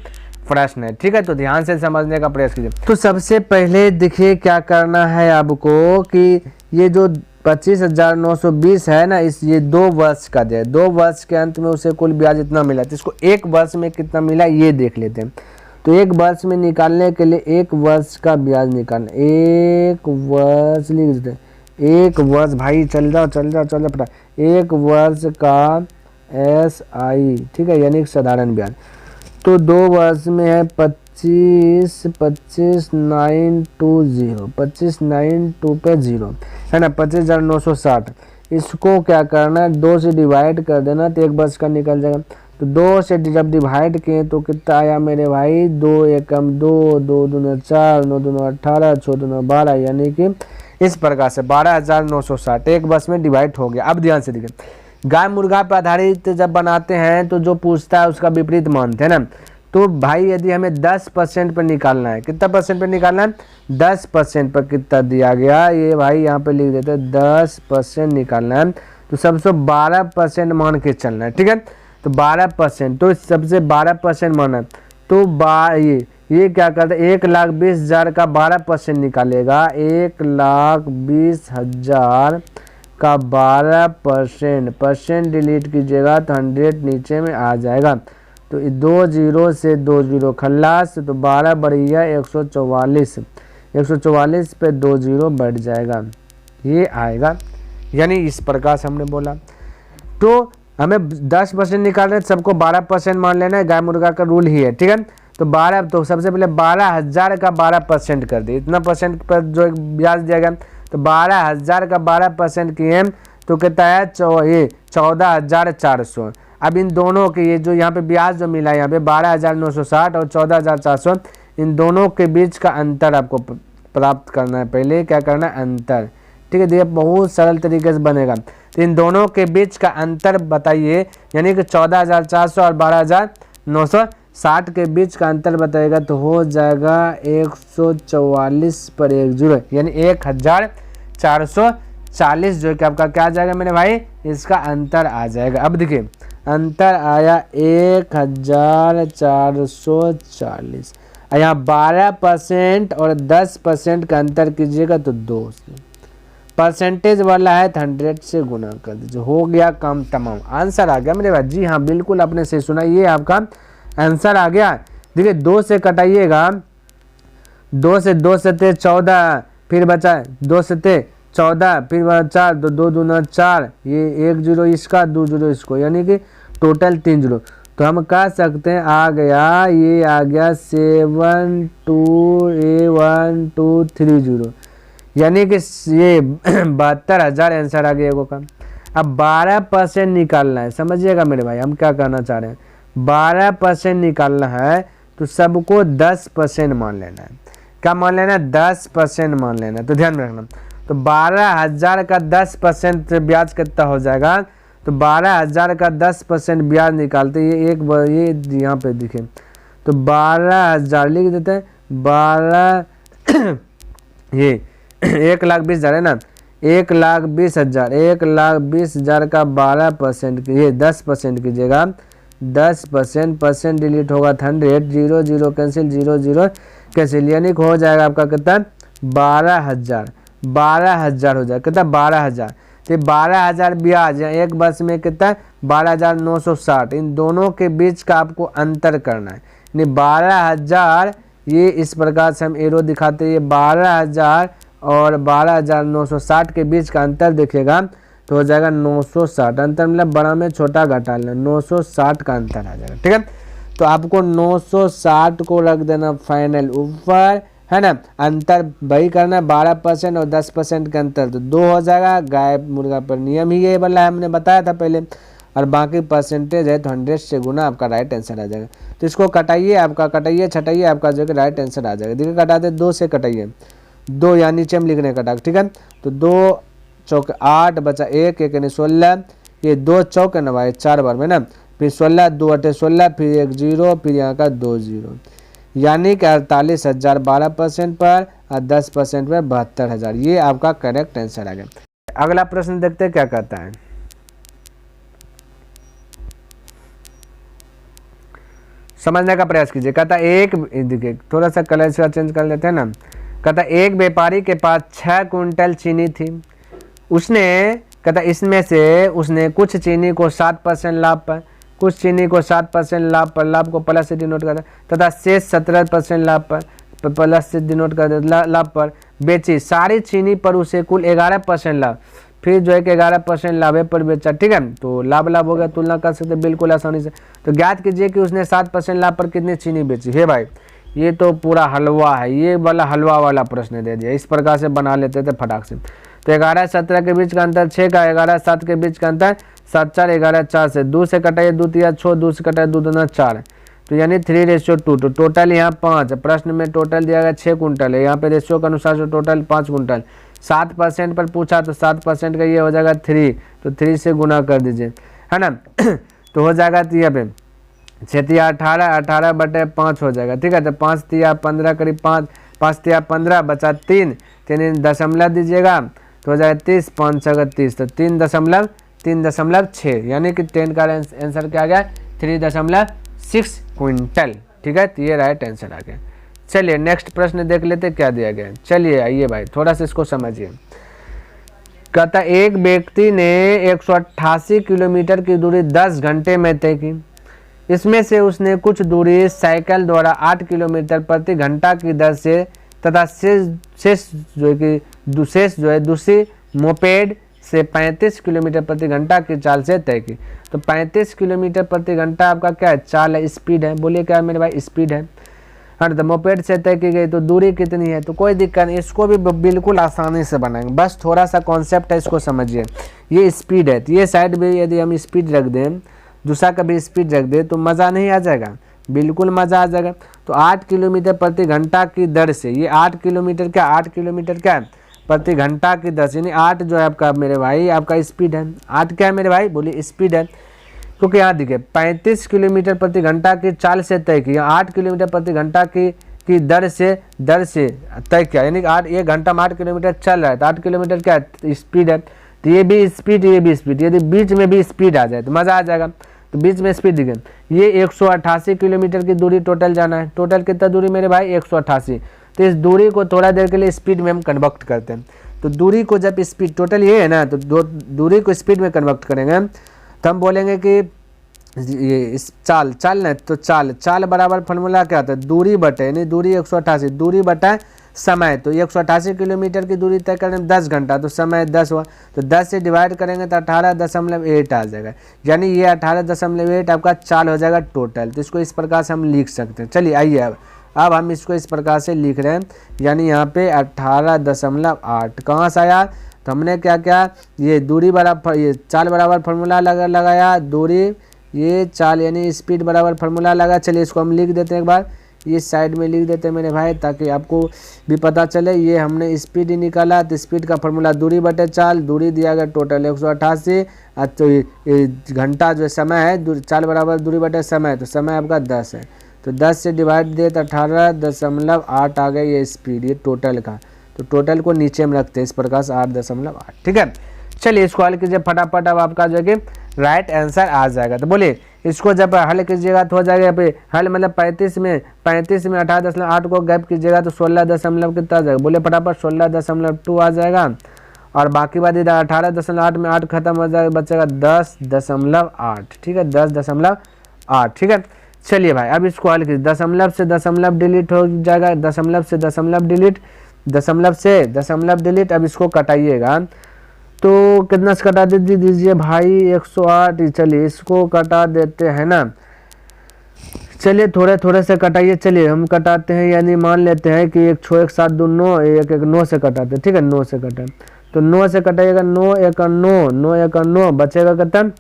[SPEAKER 1] प्रश्न है। ठीक है, तो ध्यान से समझने का प्रयास कीजिए। तो सबसे पहले देखिए क्या करना है आपको कि ये जो 25,920 है ना, ये 2 वर्ष का दे, 2 वर्ष के अंत में उसे कुल ब्याज इतना मिला, तो इसको 1 वर्ष में कितना मिला ये देख लेते हैं। तो 1 वर्ष में निकालने के लिए 1 वर्ष का ब्याज निकालना, 1 वर्ष लिख देते हैं, 1 वर्ष भाई चल जाओ पता, 1 वर्ष का SI। ठीक है, यानी साधारण ब्याज, तो 2 वर्ष में है 25,920 पे 0 है ना, 25,960। इसको क्या करना है, 2 से डिवाइड कर देना, तो 1 वर्ष का निकल जाएगा। तो 2 से जब डिवाइड किए तो कितना आया मेरे भाई, 2 एकम 2, 2 दूना 4, 9 दूना 18, 6 दूना 12, यानी कि इस प्रकार से 12,960 1 वर्ष में डिवाइड हो गया। अब ध्यान से देखिए, गाय मुर्गा पर आधारित जब बनाते हैं तो जो पूछता है उसका विपरीत मानते हैं ना। तो भाई यदि हमें 10% पर निकालना है, कितना परसेंट पर निकालना है, 10% पर कितना दिया गया, ये भाई यहाँ पे लिख देते हैं 10% निकालना है, तो सबसे 12% मान के चलना है, ठीक है। तो 12%, तो सबसे 12% माना, तो ये क्या करता है, 1,20,000 का 12% निकालेगा, 1,20,000 का 12% डिलीट कीजिएगा तो 100 नीचे में आ जाएगा। तो 2 0 से 2 0 खल्लास, तो 12 बढ़िया 144, 144 पे 2 0 बढ़ जाएगा, ये आएगा। यानी इस प्रकार से हमने बोला। तो हमें 10% निकालना है, सबको 12% मान लेना है, गाय मुर्गा का रूल ही है, ठीक है। तो 12, तो सबसे पहले 12,000 का 12% कर दिए, इतना परसेंट पर जो ब्याज दिया गया, तो 12,000 का 12% किए तो कितना है, ये 14,400। अब इन दोनों के ये जो यहाँ पे ब्याज जो मिला है, यहाँ पे 12,960 और 14,400, इन दोनों के बीच का अंतर आपको प्राप्त करना है। पहले क्या करना है, अंतर, ठीक है। देखिए बहुत सरल तरीके से बनेगा। तो इन दोनों के बीच का अंतर बताइए, यानी कि 14,400 और 12,960 के बीच का अंतर बताएगा, तो हो जाएगा 144 पर 1 0, यानी 1,440 जो कि आपका क्या आ जाएगा मेरे भाई, इसका अंतर आ जाएगा। अब देखिए अंतर आया 1,440, यहाँ 12% और 10% का अंतर कीजिएगा तो 2 से, परसेंटेज वाला है तो 100 से गुना कर दीजिए, हो गया काम तमाम। आंसर आ गया मेरे भाई, जी हाँ बिल्कुल आपने सही सुना, ये आपका आंसर आ गया। देखिए 2 से कटाइएगा, 2 से 14, फिर बचा 2 से 14, फिर बचा 2 2 दूना 4, ये 1 0 इसका, 2 0 इसको, यानी कि टोटल 3 0। तो हम कह सकते हैं आ गया, ये आ गया 72,1,2,3,0, यानी कि ये 72,000 आंसर आ गया एगो का। अब 12% निकालना है, समझिएगा मेरे भाई हम क्या कहना चाह रहे हैं, 12% निकालना है तो सबको 10% मान लेना है। क्या मान लेना है, 10% मान लेना है। तो ध्यान में रखना, तो 12,000 का 10% ब्याज कितना हो जाएगा, तो 12,000 का 10% ब्याज निकालते, ये यहाँ पे दिखे, तो 12,000 लिख देते हैं, 12 ये 1,20,000 है ना, 1,20,000, 1,20,000 का 12%, ये 10% कीजिएगा, 10% परसेंट डिलीट होगा 100, 0 0 कैंसिल, 0 0 कैंसिल, यानी हो जाएगा आपका कितना, 12,000 हो जाएगा कितना, 12,000। तो 12,000 ब्याज एक वर्ष में कितना है, 12,960, इन दोनों के बीच का आपको अंतर करना है, यानी 12,000, ये इस प्रकार से हम एरो दिखाते हैं, 12,000 और 12,960 के बीच का अंतर देखिएगा तो हो जाएगा 960, अंतर मतलब बड़ा में छोटा घटा लेना, 960 का अंतर आ जाएगा, ठीक है। तो आपको 960 को रख देना फाइनल ऊपर, है ना। अंतर वही करना 12% और 10% का अंतर, तो 2 हो जाएगा। गाय मुर्गा पर नियम ही ये वाला है, हमने बताया था पहले, और बाकी परसेंटेज है तो 100 से गुना आपका राइट आंसर आ जाएगा। तो इसको कटाइए, आपका कटाइए छटाइए, आपका जो है राइट आंसर आ जाएगा। देखिए कटाते 2 से कटाइए, 2 यहाँ नीचे में लिखने कटा, ठीक है। तो 2 चौक 8 बचा 1 यानी 16, ये 2 चौक 9 4 बार में ना, फिर 16 2 8 16, फिर 1 0, फिर यहाँ का 2 0, यानी कि 48,000 12% पर और 10% पर 72,000, ये आपका करेक्ट आंसर आ गया। अगला प्रश्न देखते हैं क्या कहता है। समझने का प्रयास कीजिए। कहता एक, देखिए थोड़ा सा कलर इसका चेंज कर लेते हैं ना। कहता एक व्यापारी के पास 6 कुंटल चीनी थी, उसने कहता इसमें से उसने कुछ चीनी को 7% लाभ पर, कुछ चीनी को 7% लाभ पर, लाभ को प्लस से डिनोट करता, तथा शेष 17% लाभ पर प्लस से डिनोट कर लाभ पर बेची। सारी चीनी पर उसे कुल 11% लाभ, फिर जो है कि 11% लाभे पर बेचा, ठीक है। तो लाभ हो गया, तुलना कर सकते बिल्कुल आसानी से। तो ज्ञात कीजिए कि उसने 7% लाभ पर कितनी चीनी बेची है। भाई ये तो पूरा हलवा है, ये वाला हलवा वाला प्रश्न दे दिया, इस प्रकार से बना लेते थे फटाक से। तो 11-17 के बीच का अंतर 6 का, 11-7 के बीच का अंतर 7 4, 11 4 से 2 से कटाइए, 2 3 6, 2 से कटाइए 2 2 4, तो यानी 3:2। तो टोटल यहाँ 5, प्रश्न में टोटल दिया गया 6 कुंटल है, यहाँ पे रेशियो के अनुसार से टोटल 5 कुंटल, 7% पर पूछा तो 7% का ये हो जाएगा 3, तो 3 से गुना कर दीजिए, है ना। तो हो जाएगा यहाँ पे 6 तिया 18, 18/5 हो जाएगा, ठीक है। तो 5 तिया 15 करीब 5 तिया 15 बचा 3 दशमलव दीजिएगा तो हो जाएगा 30, 5 6 30, तो 3.6 यानी कि 10 का आंसर क्या आ गया 3.6 क्विंटल, ठीक है। तो ये राइट आंसर आ गया। चलिए नेक्स्ट प्रश्न देख लेते क्या दिया गया है। चलिए आइए भाई थोड़ा सा इसको समझिए। कहता एक व्यक्ति ने 188 किलोमीटर की दूरी 10 घंटे में तय की। इसमें से उसने कुछ दूरी साइकिल द्वारा 8 किलोमीटर प्रति घंटा की दर से तथा शेष जो है दूसरी मोपेड से 35 किलोमीटर प्रति घंटा की चाल से तय की। तो 35 किलोमीटर प्रति घंटा आपका क्या है, चाल है, स्पीड है। बोलिए क्या मेरे भाई, स्पीड है। हाँ, तो मोपेड से तय की गई तो दूरी कितनी है, तो कोई दिक्कत नहीं, इसको भी बिल्कुल आसानी से बनाएंगे, बस थोड़ा सा कॉन्सेप्ट है, इसको समझिए। ये स्पीड है, तो ये साइड भी यदि हम स्पीड रख दें, दूसरा का भी स्पीड रख दें तो मज़ा नहीं आ जाएगा, बिल्कुल मज़ा आ जाएगा। तो 8 किलोमीटर प्रति घंटा की दर से, ये 8 किलोमीटर क्या प्रति घंटा की दर से, यानी 8 जो है आपका मेरे भाई आपका स्पीड है। 8 क्या है मेरे भाई, बोलिए स्पीड है। क्योंकि यहाँ देखिए 35 किलोमीटर प्रति घंटा की चाल से तय किया, 8 किलोमीटर प्रति घंटा की दर से तय किया, यानी 1 घंटा में 8 किलोमीटर चल रहा है, तो 8 किलोमीटर क्या है स्पीड है। तो ये भी स्पीड, ये भी स्पीड, यदि बीच में भी स्पीड आ जाए तो मज़ा आ जाएगा। तो बीच में स्पीड दिखे, ये 188 किलोमीटर की दूरी टोटल जाना है। टोटल कितना दूरी मेरे भाई 188। तो इस दूरी को थोड़ा देर के लिए स्पीड में हम कन्वर्ट करते हैं। तो दूरी को जब स्पीड टोटल ये है ना, तो दूरी को स्पीड में कन्वर्ट करेंगे तो हम बोलेंगे कि ये इस चाल ना, तो चाल बराबर फॉर्मूला क्या होता है, दूरी बटे, यानी दूरी 188, दूरी बटा समय। तो 188 किलोमीटर की दूरी तय करने में 10 घंटा, तो समय 10 हुआ, तो 10 से डिवाइड करेंगे तो 18.8 आ जाएगा, यानी ये 18.8 आपका चाल हो जाएगा टोटल। तो इसको इस प्रकार से हम लिख सकते हैं। चलिए आइए अब हम इसको इस प्रकार से लिख रहे हैं, यानी यहाँ पे 18.8 कहाँ से आया, तो हमने क्या क्या, ये दूरी बराबर, ये चाल बराबर फार्मूला लगाया, दूरी ये चाल यानी स्पीड बराबर फार्मूला लगा। चलिए इसको हम लिख देते हैं, एक बार ये साइड में लिख देते हैं मेरे भाई, ताकि आपको भी पता चले। ये हमने स्पीड ही निकाला, तो स्पीड का फार्मूला दूरी बटे चाल, दूरी दिया गया टोटल 188, तो ये घंटा जो समय है, चाल बराबर दूरी बटे समय, तो समय आपका 10 है, तो 10 से डिवाइड दिए तो 18.8 आ गया ये स्पीड, ये टोटल का। तो टोटल को नीचे में रखते हैं इस प्रकार से 8.8, ठीक है। चलिए इसको हल कीजिए फटाफट, अब आपका जो है कि राइट आंसर आ जाएगा। तो बोलिए इसको जब हल कीजिएगा तो हो जाएगा यहाँ पे हल, मतलब 35 में 18.8 को गैप कीजिएगा तो 16 दशमलव कितना आ जाएगा, बोले फटाफट 16.2 आ जाएगा। और बाकी बात इधर 18.8 में 8 खत्म हो जाएगा, बचेगा 10.8, ठीक है, 10.8, ठीक है। चलिए भाई अब इसको हल कीजिए, दशमलव से दशमलव डिलीट हो जाएगा, दशमलव से दशमलव डिलीट, दशमलव से दशमलव डिलीट। अब इसको कटाइएगा तो कितना से कटा दीजिए भाई 108, चलिए इसको कटा देते हैं ना। चलिए थोड़े से कटाइए, चलिए हम कटाते हैं, यानी मान लेते हैं कि 1 6 1 7 2 9, 1 1 9 से कटाते हैं, ठीक है, 9 से कटा, तो 9 से कटाइएगा, 9 1 9, 9 1 9, बचेगा कितना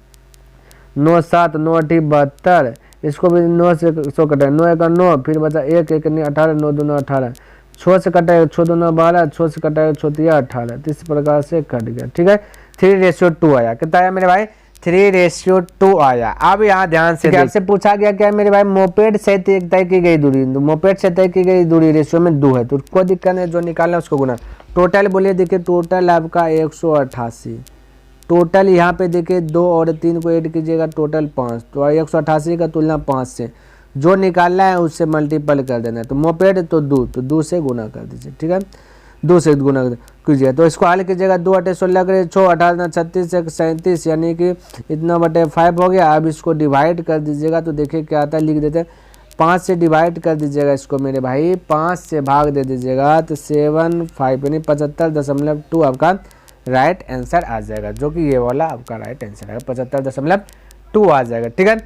[SPEAKER 1] 9 7 9 8 72, इसको भी 9 से कटाए, 9 1 9, फिर बचा 1 1 9 18, 9 2 9 18, 6 से कटाएगा 6 2 9 12, 6 से कटाएगा 6 3 18, तो इस प्रकार से कट गया, ठीक है। 3:2 आया, कितना आया मेरे भाई 3:2 आया। अब यहाँ ध्यान से आपसे पूछा गया क्या मेरे भाई, मोपेड से तय की गई दूरी, तो मोपेड से तय की गई दूरी रेशियो में 2 है, तो कोई दिक्कत नहीं, जो निकालना है उसको गुना। टोटल बोलिए देखिए, टोटल आपका 188, टोटल यहाँ पे देखिए 2 और 3 को ऐड कीजिएगा टोटल 5, तो 188 का तुलना 5 से, जो निकालना है उससे मल्टीपल कर देना है। तो मोपेड तो 2 से गुना कर दीजिए, ठीक है, 2 से गुना कीजिए। तो इसको हल कीजिएगा, 2 × 16 करिए 6, 18 36 1 37, यानी कि इतना बटे 5 हो गया। अब इसको डिवाइड कर दीजिएगा तो देखिए क्या आता है, लिख देते हैं 5 से डिवाइड कर दीजिएगा इसको मेरे भाई, 5 से भाग दे दीजिएगा तो 75 यानी 75.2 आपका राइट आंसर आ जाएगा, जो कि ये वाला आपका राइट आंसर है, 75.2 आ जाएगा, ठीक है।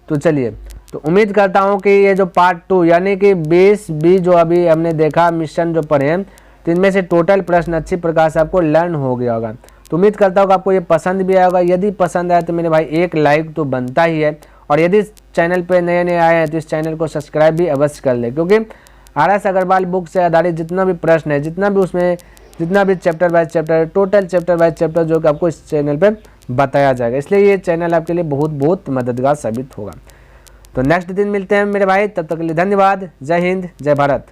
[SPEAKER 1] तो चलिए, तो उम्मीद करता हूँ कि ये जो पार्ट 2 यानी कि 20 जो अभी हमने देखा मिशन जो पढ़े हैं, तो इनमें से टोटल प्रश्न अच्छी प्रकार से आपको लर्न हो गया होगा। तो उम्मीद करता हूँ कि आपको ये पसंद भी आया होगा। यदि पसंद आया तो मेरे भाई एक लाइक तो बनता ही है, और यदि चैनल पे नए आए हैं तो इस चैनल को सब्सक्राइब भी अवश्य कर ले, क्योंकि RS अग्रवाल बुक से आधारित जितना भी प्रश्न है, जितना भी उसमें जितना भी chapter by chapter, total chapter by chapter जो कि आपको इस चैनल पे बताया जाएगा। इसलिए ये चैनल आपके लिए बहुत बहुत मददगार साबित होगा। तो नेक्स्ट दिन मिलते हैं मेरे भाई, तब तक के लिए धन्यवाद। जय हिंद, जय भारत।